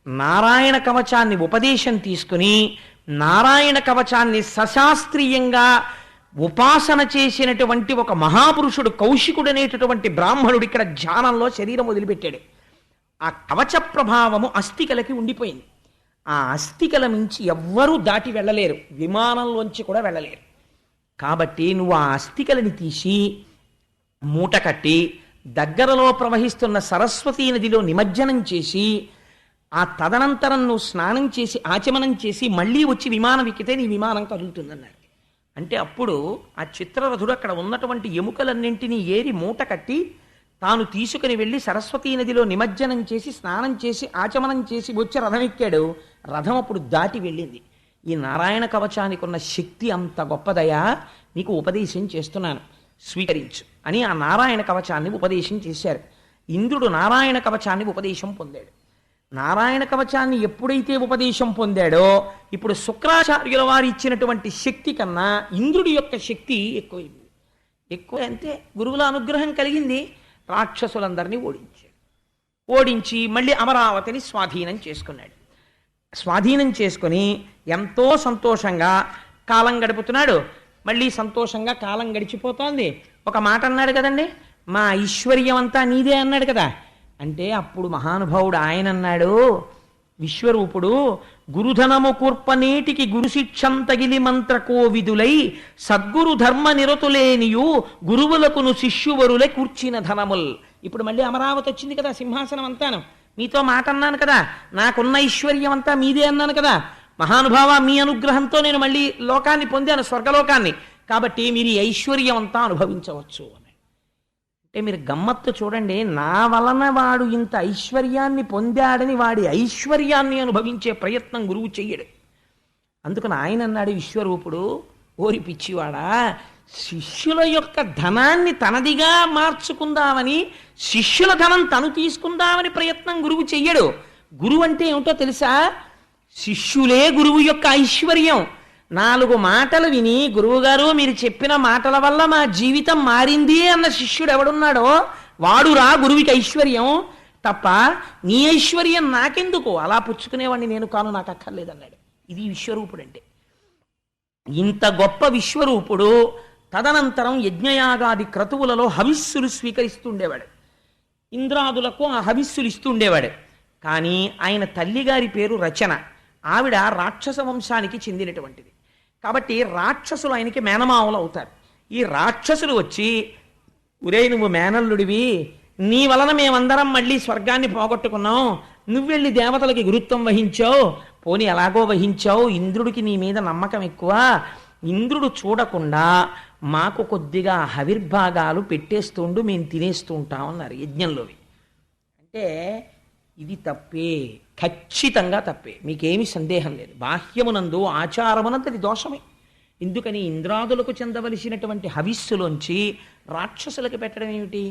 నారాయణ కవచాన్ని ఉపదేశం తీసుకుని నారాయణ కవచాన్ని సశాస్త్రీయంగా ఉపాసన చేసినటువంటి ఒక మహాపురుషుడు కౌశికుడనేటటువంటి బ్రాహ్మణుడు ఇక్కడ ధ్యానంలో శరీరం వదిలిపెట్టాడు. ఆ కవచ ప్రభావము అస్థికలకి ఉండిపోయింది. ఆ అస్థికల మించి ఎవ్వరూ దాటి వెళ్ళలేరు, విమానంలోంచి కూడా వెళ్ళలేరు. కాబట్టి నువ్వు ఆ అస్థికలని తీసి మూట కట్టి దగ్గరలో ప్రవహిస్తున్న సరస్వతీ నదిలో నిమజ్జనం చేసి ఆ తదనంతరం నువ్వు స్నానం చేసి ఆచమనం చేసి మళ్ళీ వచ్చి విమానం ఎక్కితే నీ విమానం కదులుతుందన్నారు. అంటే అప్పుడు ఆ చిత్రరథుడు అక్కడ ఉన్నటువంటి ఎముకలన్నింటినీ ఏరి మూట కట్టి తాను తీసుకుని వెళ్ళి సరస్వతీ నదిలో నిమజ్జనం చేసి స్నానం చేసి ఆచమనం చేసి వచ్చి రథం ఎక్కాడు. రథం అప్పుడు దాటి వెళ్ళింది. ఈ నారాయణ కవచానికి ఉన్న శక్తి అంత గొప్పదయా, నీకు ఉపదేశం చేస్తున్నాను, స్వీకరించు అని ఆ నారాయణ కవచాన్ని ఉపదేశం చేశారు. ఇంద్రుడు నారాయణ కవచాన్ని ఉపదేశం పొందాడు. నారాయణ కవచాన్ని ఎప్పుడైతే ఉపదేశం పొందాడో ఇప్పుడు శుక్రాచార్యుల వారు ఇచ్చినటువంటి శక్తి కన్నా ఇంద్రుడి యొక్క శక్తి ఎక్కువైంది. ఎక్కువ అంటే గురువుల అనుగ్రహం కలిగింది. రాక్షసులందరినీ ఓడించాడు. ఓడించి మళ్ళీ అమరావతిని స్వాధీనం చేసుకున్నాడు. స్వాధీనం చేసుకుని ఎంతో సంతోషంగా కాలం గడుపుతున్నాడు. మళ్ళీ సంతోషంగా కాలం గడిచిపోతోంది. ఒక మాట అన్నాడు కదండి, మా ఐశ్వర్యం అంతా నీదే అన్నాడు కదా. అంటే అప్పుడు మహానుభావుడు ఆయన అన్నాడు, విశ్వరూపుడు, గురుధనము కూర్పనేటికి గురుశిక్షం తగిలి మంత్రకోవిదులై సద్గురు ధర్మ నిరతులేనియు గురువులకును శిష్యువరులే కూర్చిన ధనముల్. ఇప్పుడు మళ్ళీ అమరావతి వచ్చింది కదా, సింహాసనం అంతాను. మీతో మాట అన్నాను కదా, నాకున్న ఐశ్వర్యం అంతా మీదే అన్నాను కదా. మహానుభావ, మీ అనుగ్రహంతో నేను మళ్ళీ లోకాన్ని పొందాను, స్వర్గలోకాన్ని. కాబట్టి మీరు ఈ ఐశ్వర్యం అంతా అనుభవించవచ్చు అని. అంటే మీరు గమ్మత్తు చూడండి, నా వలన వాడు ఇంత ఐశ్వర్యాన్ని పొందాడని వాడి ఐశ్వర్యాన్ని అనుభవించే ప్రయత్నం గురువు చెయ్యడు. అందుకని ఆయన అన్నాడు విశ్వరూపుడు, ఓరి పిచ్చివాడా, శిష్యుల యొక్క ధనాన్ని తనదిగా మార్చుకుందామని, శిష్యుల ధనం తను తీసుకుందామని ప్రయత్నం గురువు చెయ్యడు. గురువు అంటే ఏమిటో తెలుసా? శిష్యులే గురువు యొక్క ఐశ్వర్యం. 4 మాటలు విని, గురువుగారు మీరు చెప్పిన మాటల వల్ల మా జీవితం మారింది అన్న శిష్యుడు ఎవడున్నాడో వాడురా గురువుకి ఐశ్వర్యం. తప్ప నీ ఐశ్వర్యం నాకెందుకు, అలా పుచ్చుకునేవాడిని నేను కాను, నాకు అక్కర్లేదన్నాడు. ఇది విశ్వరూపుడు అంటే. ఇంత గొప్ప విశ్వరూపుడు తదనంతరం యజ్ఞయాగాది క్రతువులలో హవిస్సులు స్వీకరిస్తుండేవాడు. ఇంద్రాదులకు ఆ హవిస్సులు ఇస్తుండేవాడు. కానీ ఆయన తల్లిగారి పేరు రచన. ఆవిడ రాక్షస వంశానికి చెందినటువంటిది. కాబట్టి రాక్షసులు ఆయనకి మేనమావులు అవుతారు. ఈ రాక్షసులు వచ్చి, ఒరే నువ్వు మేనల్లుడివి, నీ వలన మేమందరం మళ్ళీ స్వర్గాన్ని పోగొట్టుకున్నాం, నువ్వెళ్ళి దేవతలకి గురుత్వం వహించావు, పోనీ ఎలాగో వహించావు, ఇంద్రుడికి నీ మీద నమ్మకం ఎక్కువ, ఇంద్రుడు చూడకుండా మాకు కొద్దిగా హవిర్భాగాలు పెట్టేస్తుండు, మేము తినేస్తూ ఉంటాం అన్నారు యజ్ఞంలోవి. అంటే ఇది తప్పే, ఖచ్చితంగా తప్పే, మీకేమీ సందేహం లేదు. బాహ్యమునందు ఆచారమునంతది దోషమే. ఎందుకని ఇంద్రాదులకు చెందవలసినటువంటి హవిస్సులోంచి రాక్షసులకు పెట్టడం ఏమిటి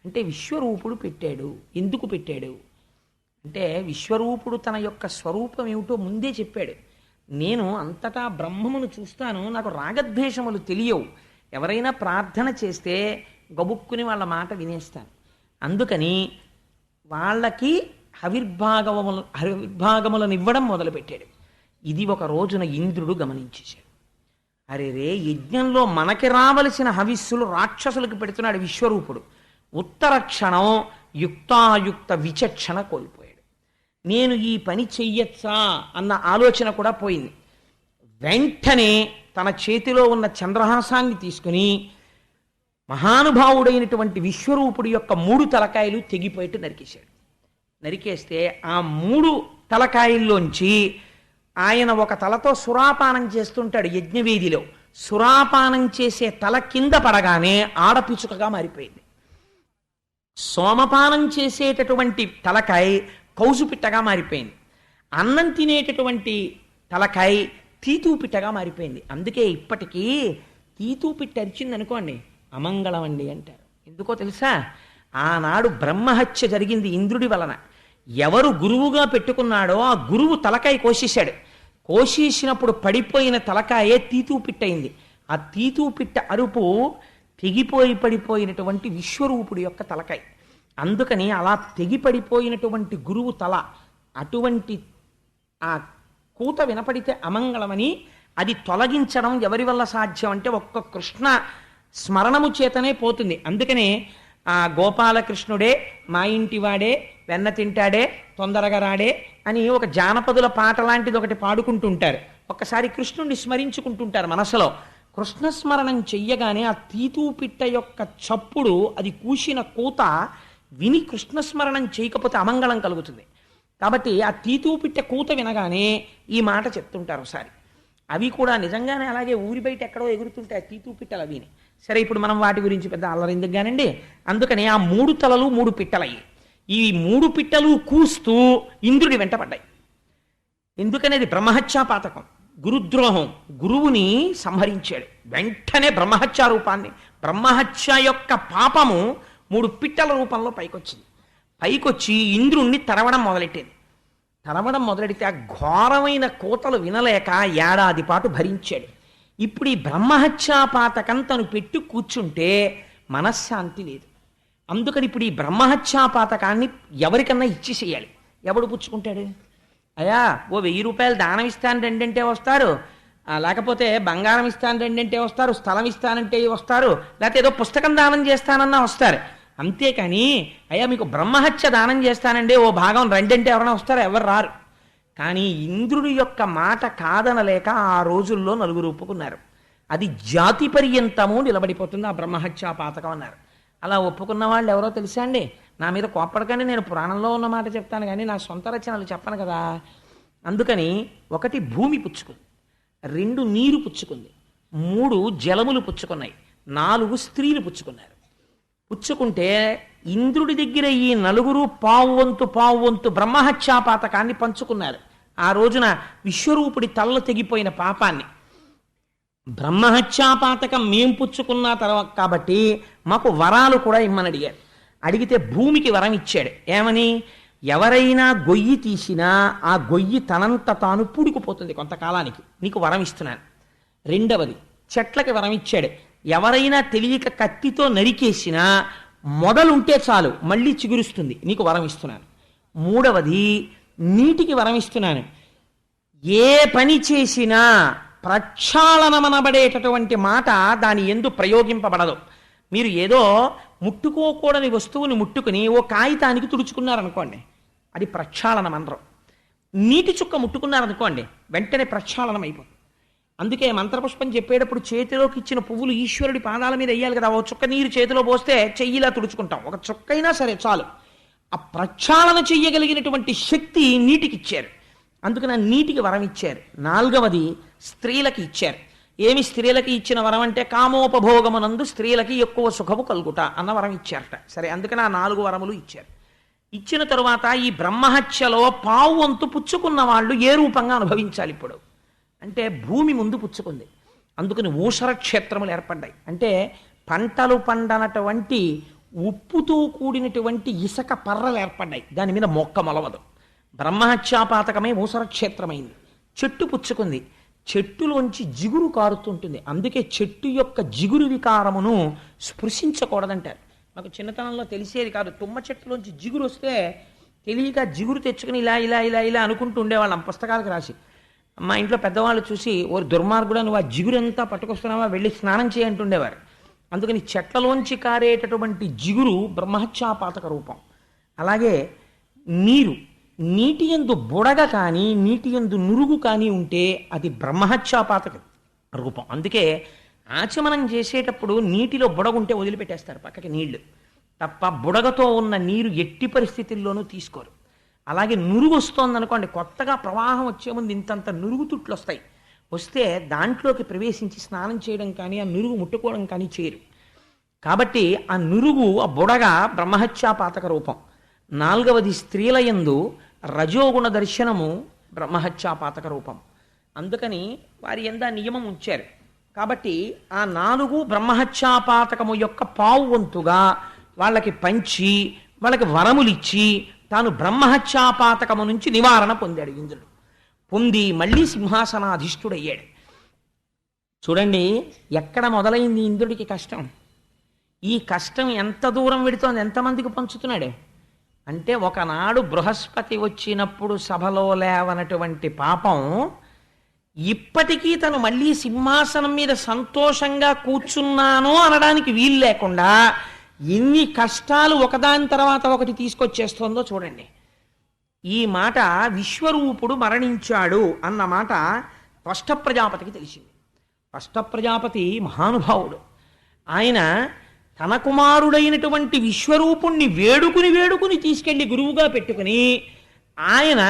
అంటే విశ్వరూపుడు పెట్టాడు. ఎందుకు పెట్టాడు అంటే విశ్వరూపుడు తన యొక్క స్వరూపం ఏమిటో ముందే చెప్పాడు. నేను అంతటా బ్రహ్మమును చూస్తాను, నాకు రాగద్వేషములు తెలియవు, ఎవరైనా ప్రార్థన చేస్తే గబుక్కుని వాళ్ళ మాట వినేస్తాను. అందుకని వాళ్ళకి హవిర్భాగములను ఇవ్వడం మొదలుపెట్టాడు. ఇది ఒక రోజున ఇంద్రుడు గమనించేశాడు. అరే రే, యజ్ఞంలో మనకి రావలసిన హవిస్సులు రాక్షసులకు పెడుతున్నాడు విశ్వరూపుడు. ఉత్తర క్షణం యుక్తాయుక్త విచక్షణ కోల్పోయాడు. నేను ఈ పని చెయ్యొచ్చా అన్న ఆలోచన కూడా పోయింది. వెంటనే తన చేతిలో ఉన్న చంద్రహాసాన్ని తీసుకుని మహానుభావుడైనటువంటి విశ్వరూపుడి యొక్క 3 తలకాయలు తెగిపోయేట్టు నరికేశాడు. నరికేస్తే ఆ 3 తలకాయల్లోంచి ఆయన ఒక తలతో సురాపానం చేస్తుంటాడు యజ్ఞవేదిలో. సురాపానం చేసే తల కింద పడగానే ఆడపిచుకగా మారిపోయింది. సోమపానం చేసేటటువంటి తలకాయ కౌసుపిట్టగా మారిపోయింది. అన్నం తినేటటువంటి తలకాయ తీతూపిట్టగా మారిపోయింది. అందుకే ఇప్పటికీ తీతూపిట్ట అరిచిందనుకోండి అమంగళం అండి అంటారు. ఎందుకో తెలుసా? ఆనాడు బ్రహ్మహత్య జరిగింది ఇంద్రుడి వలన. ఎవరు గురువుగా పెట్టుకున్నాడో ఆ గురువు తలకాయ కోసేశాడు. కోసేసినప్పుడు పడిపోయిన తలకాయే తీతూపిట్టయింది. ఆ తీతూపిట్ట అరుపు తెగిపోయి పడిపోయినటువంటి విశ్వరూపుడి యొక్క తలకాయ. అందుకని అలా తెగిపడిపోయినటువంటి గురువు తల, అటువంటి ఆ కూత వినపడితే అమంగళమని అది తొలగించడం ఎవరి వల్ల సాధ్యం అంటే ఒక్క కృష్ణ స్మరణము చేతనే పోతుంది. అందుకనే ఆ గోపాలకృష్ణుడే మా ఇంటివాడే, వెన్న తింటాడే, తొందరగా రాడే అని ఒక జానపదుల పాట లాంటిది ఒకటి పాడుకుంటుంటారు. ఒక్కసారి కృష్ణుడిని స్మరించుకుంటుంటారు మనసులో. కృష్ణస్మరణం చెయ్యగానే ఆ తీతూపిట్ట యొక్క చప్పుడు, అది కూసిన కూత విని కృష్ణస్మరణం చేయకపోతే అమంగళం కలుగుతుంది. కాబట్టి ఆ తీతూపిట్ట కూత వినగానే ఈ మాట చెప్తుంటారు ఒకసారి. అవి కూడా నిజంగానే అలాగే ఊరి బయట ఎక్కడో ఎగురుతుంటాయి తీతూపిట్టలు అవిని. సరే, ఇప్పుడు మనం వాటి గురించి పెద్ద అల్లరెందుకు కానండి. అందుకని ఆ 3 తలలు 3 పిట్టలయ్యి. ఈ 3 పిట్టలు కూస్తూ ఇంద్రుడి వెంట పడ్డాయి. ఎందుకనేది బ్రహ్మహత్యా పాతకం, గురుద్రోహం. గురువుని సంహరించాడు. వెంటనే బ్రహ్మహత్యా రూపాన్ని, బ్రహ్మహత్య యొక్క పాపము 3 పిట్టల రూపంలో పైకొచ్చింది. పైకొచ్చి ఇంద్రుణ్ణి తరవడం మొదలెట్టింది. తరమడం మొదలెడితే ఆ ఘోరమైన కోతలు వినలేక ఏడాది పాటు భరించాడు. ఇప్పుడు ఈ బ్రహ్మహత్యాపాతకం తను పెట్టి కూర్చుంటే మనశ్శాంతి లేదు. అందుకని ఇప్పుడు ఈ బ్రహ్మహత్యాపాతకాన్ని ఎవరికన్నా ఇచ్చేసేయాలి. ఎవడు పుచ్చుకుంటాడు? అయ్యా ఓ 1000 రూపాయలు దానం ఇస్తాను రెండంటే వస్తారు, లేకపోతే బంగారం ఇస్తాను రెండంటే వస్తారు, స్థలం ఇస్తానంటే వస్తారు, లేకపోతే ఏదో పుస్తకం దానం చేస్తానన్నా వస్తారు. అంతేకాని అయ్యా మీకు బ్రహ్మహత్య దానం చేస్తానండి ఓ భాగం రెండంటే ఎవరైనా వస్తారో? ఎవరు రారు. కానీ ఇంద్రుడి యొక్క మాట కాదనలేక ఆ రోజుల్లో నలుగురు ఒప్పుకున్నారు. అది జాతి పర్యంతము నిలబడిపోతుంది ఆ బ్రహ్మహత్యాపాతకం అన్నారు. అలా ఒప్పుకున్న వాళ్ళు ఎవరో తెలుసా అండి? నా మీద కోప్పడకండి, నేను పురాణంలో ఉన్న మాట చెప్తాను కానీ నా సొంత రచనలు చెప్పను కదా. అందుకని 1 భూమి పుచ్చుకుంది, 2 నీరు పుచ్చుకుంది, 3 జలములు పుచ్చుకున్నాయి, 4 స్త్రీలు పుచ్చుకున్నారు. పుచ్చుకుంటే ఇంద్రుడి దగ్గర ఈ నలుగురు పావు వంతు బ్రహ్మహత్యాపాతకాన్ని పంచుకున్నారు. ఆ రోజున విశ్వరూపుడి తల్ల తెగిపోయిన పాపాన్ని. బ్రహ్మహత్యాపాతకం మేం పుచ్చుకున్న తర్వాత కాబట్టి మాకు వరాలు కూడా ఇమ్మని అడిగారు. అడిగితే భూమికి వరం ఇచ్చాడు. ఏమని? ఎవరైనా గొయ్యి తీసినా ఆ గొయ్యి తనంత తాను పూడుకుపోతుంది కొంతకాలానికి, నీకు వరం ఇస్తున్నాను. 2వది చెట్లకి వరం ఇచ్చాడు. ఎవరైనా తెలియక కత్తితో నరికేసినా మొదలుంటే చాలు మళ్ళీ చిగురుస్తుంది, నీకు వరం ఇస్తున్నాను. 3వది నీటికి వరం ఇస్తున్నాను. ఏ పని చేసినా ప్రక్షాళనమనబడేటటువంటి మాట దాని యందు ప్రయోగింపబడదు. మీరు ఏదో ముట్టుకోకూడని వస్తువుని ముట్టుకుని ఓ కాగితానికి తుడుచుకున్నారనుకోండి, అది ప్రక్షాళనం అనరు. నీటి చుక్క ముట్టుకున్నారనుకోండి, వెంటనే ప్రక్షాళనం అయిపోతుంది. అందుకే మంత్రపుష్పం చెప్పేటప్పుడు చేతిలోకి ఇచ్చిన పువ్వులు ఈశ్వరుడి పాదాల మీద వేయాలి కదా. ఓ చుక్క నీరు చేతిలో పోస్తే చెయ్యిలా తుడుచుకుంటాం, ఒక చుక్కైనా సరే చాలు. ఆ ప్రక్షాళన చెయ్యగలిగినటువంటి శక్తి నీటికి ఇచ్చారు. అందుకని ఆ నీటికి వరం ఇచ్చారు. 4వది స్త్రీలకి ఇచ్చారు. ఏమి స్త్రీలకి ఇచ్చిన వరం అంటే కామోపభోగమునందు స్త్రీలకి ఎక్కువ సుఖము కలుగుట అన్న వరం ఇచ్చారట. సరే, అందుకని ఆ 4 వరములు ఇచ్చారు. ఇచ్చిన తరువాత ఈ బ్రహ్మహత్యలో పావు వంతు పుచ్చుకున్న వాళ్ళు ఏ రూపంగా అనుభవించాలి ఇప్పుడు అంటే భూమి ముందు పుచ్చుకుంది. అందుకని ఊషర క్షేత్రములు ఏర్పడ్డాయి. అంటే పంటలు పండనటువంటి ఉప్పుతో కూడినటువంటి ఇసక పర్రలు ఏర్పడ్డాయి, దాని మీద మొక్క మొలవదు. బ్రహ్మహత్యాపాతకమే ఊసర క్షేత్రమైంది. చెట్టు పుచ్చుకుంది, చెట్టులోంచి జిగురు కారుతుంటుంది. అందుకే చెట్టు యొక్క జిగురు వికారమును స్పృశించకూడదంటారు. నాకు చిన్నతనంలో తెలిసేది కాదు. తుమ్మ చెట్టులోంచి జిగురు వస్తే తెలియక జిగురు తెచ్చుకుని ఇలా ఇలా ఇలా ఇలా అనుకుంటూ ఉండేవాళ్ళం పుస్తకాలకు రాసి. మా ఇంట్లో పెద్దవాళ్ళు చూసి ఓ దుర్మార్గుడా నువ్వు ఆ జిగురంతా పట్టుకొస్తున్నావా, వెళ్ళి స్నానం చేయంటుండేవారు. అందుకని చెట్లలోంచి కారేటటువంటి జిగురు బ్రహ్మహత్యాపాతక రూపం. అలాగే నీటి యందు బుడగ కానీ నీటి యందు నురుగు కానీ ఉంటే అది బ్రహ్మహత్యాపాతక రూపం. అందుకే ఆచమనం చేసేటప్పుడు నీటిలో బుడగుంటే వదిలిపెట్టేస్తారు పక్కకి నీళ్లు తప్ప, బుడగతో ఉన్న నీరు ఎట్టి పరిస్థితుల్లోనూ తీసుకోరు. అలాగే నురుగు వస్తోందనుకోండి, కొత్తగా ప్రవాహం వచ్చే ముందు ఇంతంత నురుగు తుట్లు వస్తే దాంట్లోకి ప్రవేశించి స్నానం చేయడం కానీ ఆ నురుగు ముట్టుకోవడం కానీ చేయరు. కాబట్టి ఆ నురుగు ఆ బుడగ బ్రహ్మహత్యాపాతక రూపం. 4వది స్త్రీల యందు రజోగుణ దర్శనము బ్రహ్మహత్యాపాతక రూపం. అందుకని వారి యందు ఆ నియమం ఉంచారు. కాబట్టి ఆ 4 బ్రహ్మహత్యాపాతకము యొక్క పావు వంతుగా వాళ్ళకి పంచి వాళ్ళకి వరములిచ్చి తాను బ్రహ్మహత్యాపాతకము నుంచి నివారణ పొందాడు ఇంద్రుడు. పొంది మళ్ళీ సింహాసనాధిష్ఠుడయ్యాడు. చూడండి ఎక్కడ మొదలైంది ఇంద్రుడికి కష్టం. ఈ కష్టం ఎంత దూరం వెడుతోంది, ఎంతమందికి పంచుతున్నాడు అంటే, ఒకనాడు బృహస్పతి వచ్చినప్పుడు సభలో లేవనటువంటి పాపం ఇప్పటికీ తను మళ్ళీ సింహాసనం మీద సంతోషంగా కూర్చున్నాను అనడానికి వీలు లేకుండా ఎన్ని కష్టాలు ఒకదాని తర్వాత ఒకటి తీసుకొచ్చేస్తోందో చూడండి. ఈ మాట విశ్వరూపుడు మరణించాడు అన్న మాట త్వష్ట ప్రజాపతికి తెలిసింది. త్వష్ట ప్రజాపతి మహానుభావుడు. ఆయన తన కుమారుడైనటువంటి విశ్వరూపుణ్ణి వేడుకుని తీసుకెళ్లి గురువుగా పెట్టుకుని ఆయన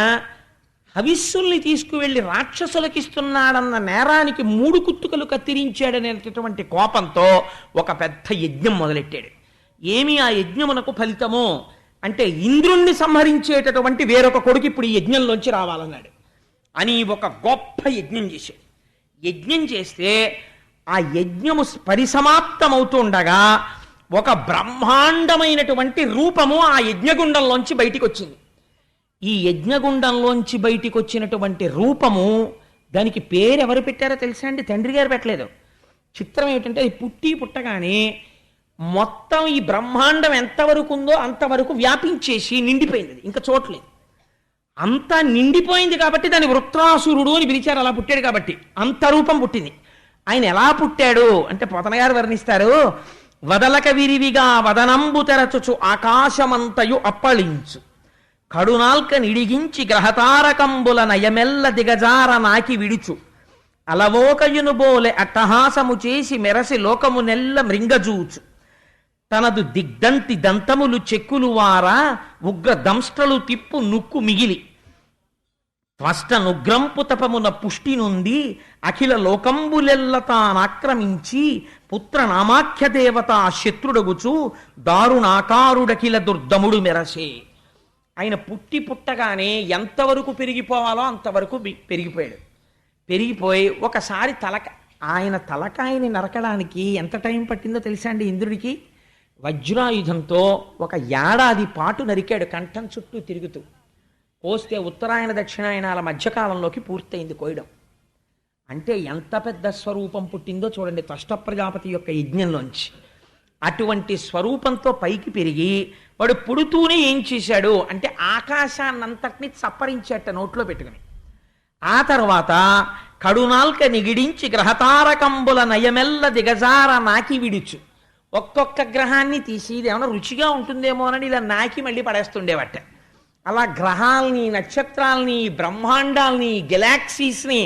హవిస్సుల్ని తీసుకువెళ్ళి రాక్షసులకిస్తున్నాడన్న నేరానికి 3 కుత్తుకలు కత్తిరించాడనేటటువంటి కోపంతో ఒక పెద్ద యజ్ఞం మొదలెట్టాడు. ఏమి ఆ యజ్ఞమునకు ఫలితమో అంటే ఇంద్రుణ్ణి సంహరించేటటువంటి వేరొక కొడుకు ఇప్పుడు ఈ యజ్ఞంలోంచి రావాలన్నాడు అని ఒక గొప్ప యజ్ఞం చేశాడు. యజ్ఞం చేస్తే ఆ యజ్ఞము పరిసమాప్తమవుతుండగా ఒక బ్రహ్మాండమైనటువంటి రూపము ఆ యజ్ఞగుండంలోంచి బయటికి వచ్చింది. ఈ యజ్ఞగుండంలోంచి బయటికి వచ్చినటువంటి రూపము, దానికి పేరు ఎవరు పెట్టారో తెలుసా అండి? తండ్రి గారు పెట్టలేదు. చిత్రం ఏమిటంటే అది పుట్టగానే మొత్తం ఈ బ్రహ్మాండం ఎంతవరకు ఉందో అంతవరకు వ్యాపించేసి నిండిపోయింది, ఇంకా చూడలేదు. అంతా నిండిపోయింది కాబట్టి దాన్ని వృత్రాసురుడు అని పిలిచారు. అలా పుట్టాడు కాబట్టి అంత రూపం పుట్టింది. ఆయన ఎలా పుట్టాడు అంటే పోతన గారు వర్ణిస్తారు. వదలక విరివిగా వదనంబు తెరచుచు ఆకాశమంతయు అప్పళించు, కడునాల్క నిడిగించి గ్రహతారకంబుల నయమెల్ల దిగజార నాకి విడుచు, అలవోకయును బోలె అట్టహాసము చేసి మెరసి లోకము నెల్ల మృంగజూచు, తనదు దిగ్దంతి దంతములు చెక్కులు వారా ఉగ్ర దంష్ట్రలు తిప్పు నుక్కు మిగిలి, త్వష్ట నుగ్రంపు తపమున పుష్టి నుండి అఖిల లోకంబులెల్ల తానాక్రమించి పుత్ర నామాఖ్య దేవత శత్రుడగుచు దారుణాకారుడఖిల దుర్దముడు మెరసే. ఆయన పుట్టగానే ఎంతవరకు పెరిగిపోవాలో అంతవరకు పెరిగిపోయాడు. పెరిగిపోయి ఒకసారి ఆయన తలకాయని నరకడానికి ఎంత టైం పట్టిందో తెలుసా అండి ఇంద్రుడికి? వజ్రాయుధంతో 1 ఏడాది పాటు నరికాడు, కంఠం చుట్టూ తిరుగుతూ. కోస్తే ఉత్తరాయణ దక్షిణాయనాల మధ్యకాలంలోకి పూర్తయింది కోయడం. అంటే ఎంత పెద్ద స్వరూపం పుట్టిందో చూడండి త్వష్ట ప్రజాపతి యొక్క యజ్ఞంలోంచి. అటువంటి స్వరూపంతో పైకి పెరిగి వాడు పుడుతూనే ఏం చేశాడు అంటే ఆకాశాన్నంతటినీ చప్పరించేట నోట్లో పెట్టుకుని. ఆ తర్వాత కడునాల్క నిగిడించి గ్రహతారకంబుల నయమెల్ల దిగజార నాకి విడుచు, ఒక్కొక్క గ్రహాన్ని తీసి ఇది ఏమైనా రుచిగా ఉంటుందేమో అని ఇలా నాకి మళ్ళీ పడేస్తుండేవట. అలా గ్రహాల్ని, నక్షత్రాల్ని, బ్రహ్మాండాల్ని, గెలాక్సీస్ని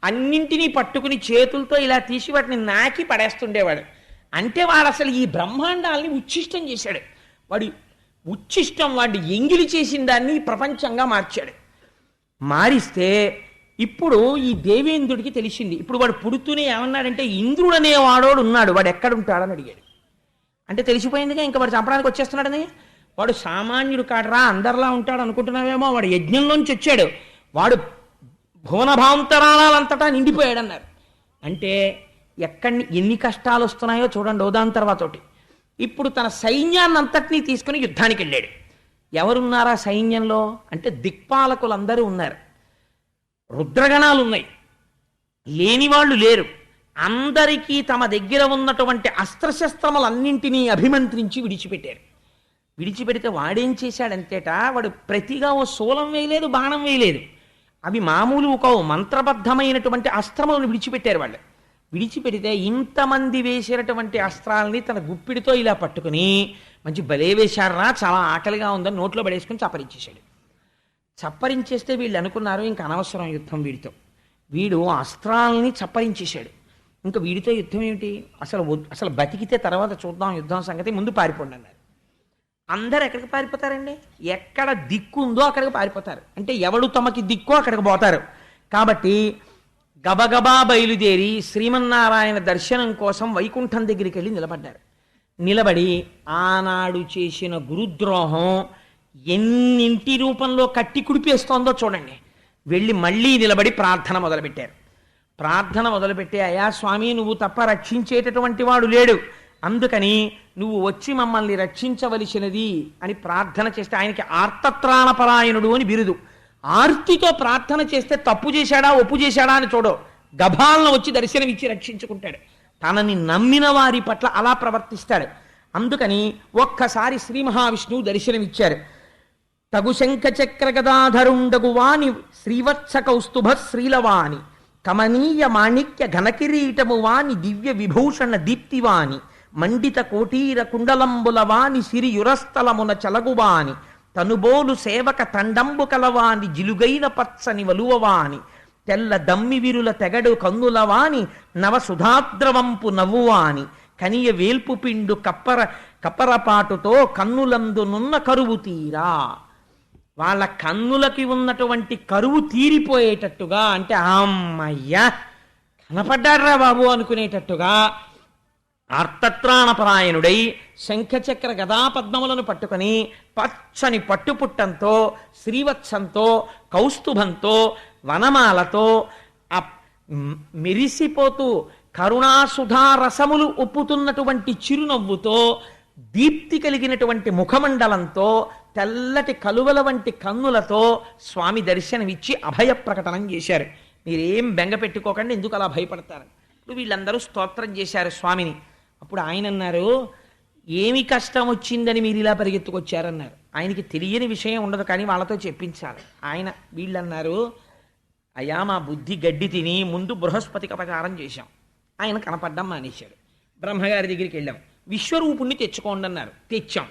అన్నింటినీ పట్టుకుని చేతులతో ఇలా తీసి వాటిని నాకి పడేస్తుండేవాడు. అంటే వాడు అసలు ఈ బ్రహ్మాండాల్ని ఉచ్ఛిష్టం చేశాడు. వాడి ఉచ్ఛిష్టం, వాడు ఎంగిలి చేసిన దాన్ని ప్రపంచంగా మార్చాడు. మారిస్తే ఇప్పుడు ఈ దేవేంద్రుడికి తెలిసింది. ఇప్పుడు వాడు పుడుతూనే ఏమన్నాడంటే ఇంద్రుడు అనేవాడోడు ఉన్నాడు, వాడు ఎక్కడుంటాడని అడిగాడు. అంటే తెలిసిపోయిందిగా ఇంకా వాడు చంపడానికి వచ్చేస్తున్నాడని. వాడు సామాన్యుడు కాడరా, అందరిలా ఉంటాడు అనుకుంటున్నావేమో, వాడు యజ్ఞంలోంచి వచ్చాడు, వాడు భువనభాంతరాలంతటా నిండిపోయాడన్నారు. అంటే ఎన్ని కష్టాలు వస్తున్నాయో చూడండి దాని తర్వాతోటి. ఇప్పుడు తన సైన్యాన్ని అంతటినీ తీసుకుని యుద్ధానికి వెళ్ళాడు. ఎవరున్నారా సైన్యంలో అంటే దిక్పాలకులందరూ ఉన్నారు, రుద్రగణాలు ఉన్నాయి, లేనివాళ్ళు లేరు. అందరికీ తమ దగ్గర ఉన్నటువంటి అస్త్రశస్త్రములన్నింటినీ అభిమంత్రించి విడిచిపెట్టారు. విడిచిపెడితే వాడేం చేశాడంతేట, వాడు ప్రతిగా ఓ శూలం వేయలేదు, బాణం వేయలేదు. అవి మామూలు ఒక మంత్రబద్ధమైనటువంటి అస్త్రములను విడిచిపెట్టారు వాళ్ళు. విడిచిపెడితే ఇంతమంది వేసినటువంటి అస్త్రాలని తన గుప్పిడితో ఇలా పట్టుకుని మంచి బలే వేశారా, చాలా ఆకలిగా ఉందని నోట్లో పడేసుకుని చప్పరించేశాడు. చప్పరించేస్తే వీళ్ళు అనుకున్నారు ఇంకా అనవసరం యుద్ధం వీడితో. వీడు అస్త్రాలని చప్పరించేశాడు, ఇంకా వీడితో యుద్ధం ఏమిటి, అసలు బతికితే తర్వాత చూద్దాం యుద్ధం సంగతి, ముందు పారిపోండి అన్నారు. అందరు ఎక్కడికి పారిపోతారండి? ఎక్కడ దిక్కు ఉందో అక్కడికి పారిపోతారు. అంటే ఎవడు తమకి దిక్కో అక్కడికి పోతారు. కాబట్టి గబగబా బయలుదేరి శ్రీమన్నారాయణ దర్శనం కోసం వైకుంఠం దగ్గరికి వెళ్ళి నిలబడ్డారు. నిలబడి ఆనాడు చేసిన గురుద్రోహం ఎన్నింటి రూపంలో కట్టి కుడిపేస్తోందో చూడండి. వెళ్ళి మళ్ళీ నిలబడి ప్రార్థన మొదలుపెట్టారు. ప్రార్థన మొదలుపెట్టి, అయా స్వామి, నువ్వు తప్ప రక్షించేటటువంటి వాడు లేడు, అందుకని నువ్వు వచ్చి మమ్మల్ని రక్షించవలసినది అని ప్రార్థన చేస్తే, ఆయనకి ఆర్తత్రాణపరాయణుడు అని బిరుదు. ఆర్తితో ప్రార్థన చేస్తే తప్పు చేశాడా ఒప్పు చేశాడా అని చూడో, గభాలను వచ్చి దర్శనమిచ్చి రక్షించుకుంటాడు. తనని నమ్మిన వారి పట్ల అలా ప్రవర్తిస్తాడు. అందుకని ఒక్కసారి శ్రీ మహావిష్ణువు దర్శనమిచ్చారు. తగు శంఖ చక్ర గదాధరుండగు వాని శ్రీవత్స కౌస్తుభ శ్రీలవాణి, కమనీయ మాణిక్య ఘనకిరీటము వాని దివ్య విభూషణ దీప్తివాని, మండిత కోటీర కుండలంబుల వాని సిరియురస్థలమున చలగువాని, తనుబోలు సేవక తండంబు కలవాని జిలుగైన పచ్చని వలువవాని, తెల్ల దమ్మి విరుల తెగడు కన్నులవాని నవసుధాద్రవంపు నవ్వువాని, కనియ వేల్పు పిండు కప్పరపాటుతో కన్నులందునున్న కరువు తీరా. వాళ్ళ కన్నులకి ఉన్నటువంటి కరువు తీరిపోయేటట్టుగా, అంటే అమ్మయ్యా కనపడ్డాడ్రా బాబు అనుకునేటట్టుగా అర్థత్రాణపరాయణుడై శంఖచక్ర గదాపద్మములను పట్టుకొని పచ్చని పట్టుపుట్టంతో, శ్రీవత్సంతో, కౌస్తుభంతో, వనమాలతో, మెరిసిపోతూ కరుణాసుధారసములు ఉప్పుతున్నటువంటి చిరునవ్వుతో, దీప్తి కలిగినటువంటి ముఖమండలంతో, తెల్లటి కలువల వంటి కన్నులతో స్వామి దర్శనమిచ్చి అభయ ప్రకటనం చేశారు. మీరేం బెంగ పెట్టుకోకండి, ఎందుకు అలా భయపడతారు. ఇప్పుడు వీళ్ళందరూ స్తోత్రం చేశారు స్వామిని. అప్పుడు ఆయన అన్నారు, ఏమి కష్టం వచ్చిందని మీరు ఇలా పరిగెత్తుకొచ్చారన్నారు. ఆయనకి తెలియని విషయం ఉండదు, కానీ వాళ్ళతో చెప్పించాలి. వీళ్ళన్నారు, అయ్యా మా బుద్ధి గడ్డి తిని ముందు బృహస్పతికి అపకారం చేశాం, ఆయన కనపడ్డం మానేశాడు. బ్రహ్మగారి దగ్గరికి వెళ్ళాం, విశ్వరూపుణ్ణి తెచ్చుకోండి అన్నారు. తెచ్చాం.